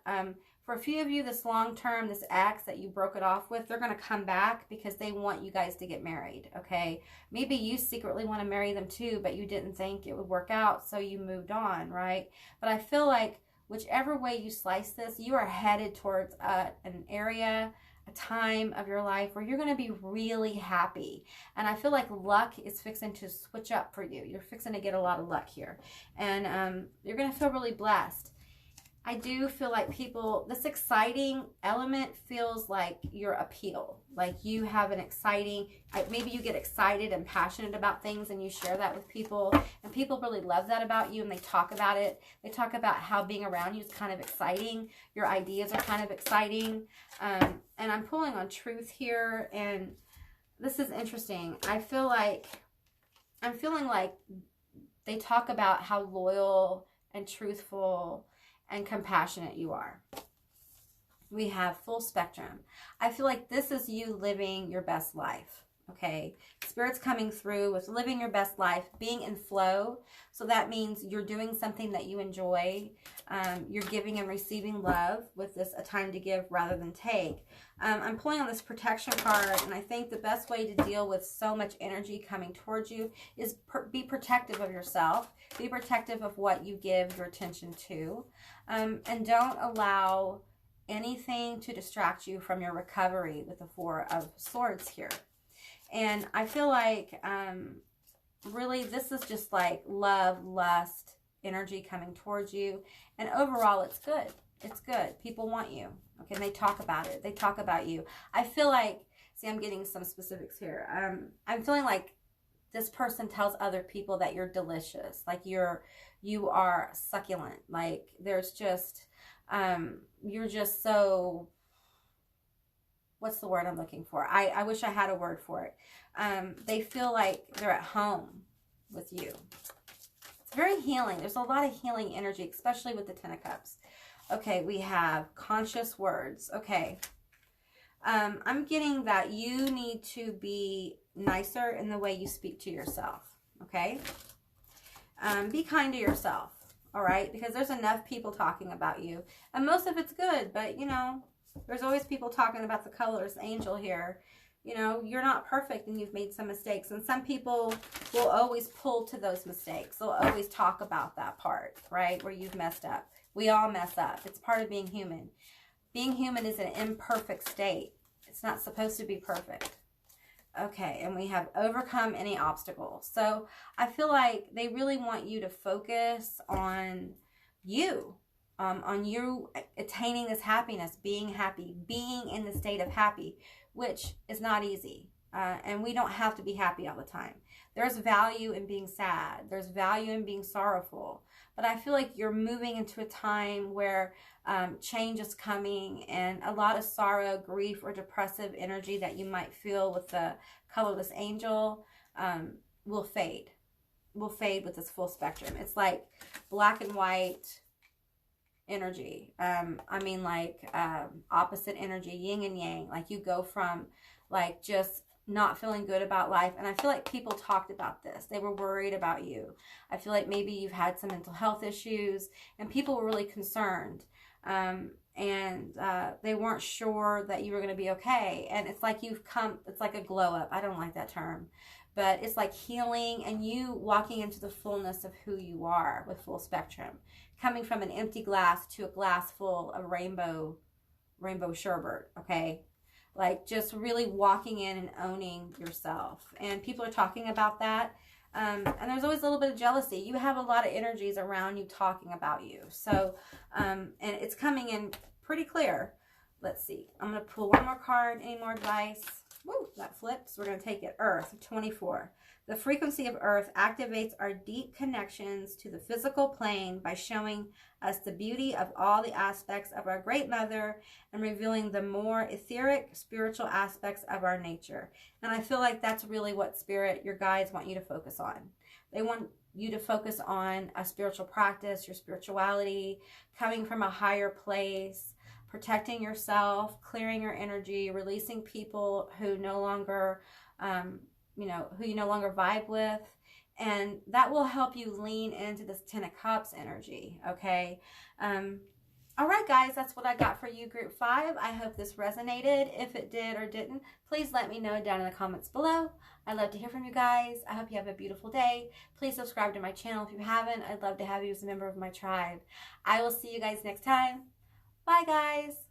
[SPEAKER 1] For a few of you, this long-term, this ex that you broke it off with, they're going to come back because they want you guys to get married, okay? Maybe you secretly want to marry them too, but you didn't think it would work out, so you moved on, right? But I feel like whichever way you slice this, you are headed towards an area, a time of your life where you're going to be really happy. And I feel like luck is fixing to switch up for you. You're fixing to get a lot of luck here. And you're going to feel really blessed. I do feel like people, this exciting element feels like your appeal. Like you have an exciting, maybe you get excited and passionate about things and you share that with people. And people really love that about you and they talk about it. They talk about how being around you is kind of exciting. Your ideas are kind of exciting. And I'm pulling on truth here. And this is interesting. I'm feeling like they talk about how loyal and truthful and compassionate you are. We have full spectrum. I feel like this is you living your best life, okay? Spirit's coming through with living your best life, being in flow. So that means you're doing something that you enjoy. You're giving and receiving love with this a time to give rather than take. I'm pulling on this protection card, and I think the best way to deal with so much energy coming towards you is be protective of yourself. Be protective of what you give your attention to. And don't allow anything to distract you from your recovery with the Four of Swords here. And I feel like really this is just like love, lust, energy coming towards you. And overall, it's good. It's good. People want you. Okay, and they talk about it. They talk about you. I feel like, see, I'm getting some specifics here. I'm feeling like this person tells other people that you're delicious. Like you are succulent. Like there's just, you're just so, what's the word I'm looking for? I wish I had a word for it. They feel like they're at home with you. It's very healing. There's a lot of healing energy, especially with the Ten of Cups. Okay, we have conscious words. Okay. I'm getting that you need to be nicer in the way you speak to yourself. Okay. Be kind to yourself. All right. Because there's enough people talking about you. And most of it's good. But, you know, there's always people talking about the colors angel here. You know, you're not perfect and you've made some mistakes. And some people will always pull to those mistakes. They'll always talk about that part, right, where you've messed up. We all mess up. It's part of being human. Being human is an imperfect state. It's not supposed to be perfect. Okay, and we have overcome any obstacles. So I feel like they really want you to focus on you attaining this happiness, being happy, being in the state of happy, which is not easy. And we don't have to be happy all the time. There's value in being sad. There's value in being sorrowful. But I feel like you're moving into a time where change is coming, and a lot of sorrow, grief, or depressive energy that you might feel with the colorless angel will fade. Will fade with this full spectrum. It's like black and white energy. I mean, like opposite energy, yin and yang. Like you go from like just not feeling good about life. And I feel like people talked about this. They were worried about you. I feel like maybe you've had some mental health issues and people were really concerned. And they weren't sure that you were going to be okay. And it's like you've come, it's like a glow up. I don't like that term. but it's like healing and you walking into the fullness of who you are with full spectrum, coming from an empty glass to a glass full of rainbow sherbet, okay? Like just really walking in and owning yourself. And people are talking about that. And there's always a little bit of jealousy. You have a lot of energies around you talking about you. So, and it's coming in pretty clear. Let's see. I'm going to pull one more card. Any more advice? Woo, that flips. We're going to take it. Earth, 24. The frequency of Earth activates our deep connections to the physical plane by showing us the beauty of all the aspects of our Great Mother and revealing the more etheric, spiritual aspects of our nature. And I feel like that's really what Spirit, your guides, want you to focus on. They want you to focus on a spiritual practice, your spirituality, coming from a higher place, protecting yourself, clearing your energy, releasing people who no longer, who you no longer vibe with. And that will help you lean into this 10 of Cups energy, okay? All right, guys, that's what I got for you, Group 5. I hope this resonated. If it did or didn't, please let me know down in the comments below. I'd love to hear from you guys. I hope you have a beautiful day. Please subscribe to my channel if you haven't. I'd love to have you as a member of my tribe. I will see you guys next time. Bye, guys.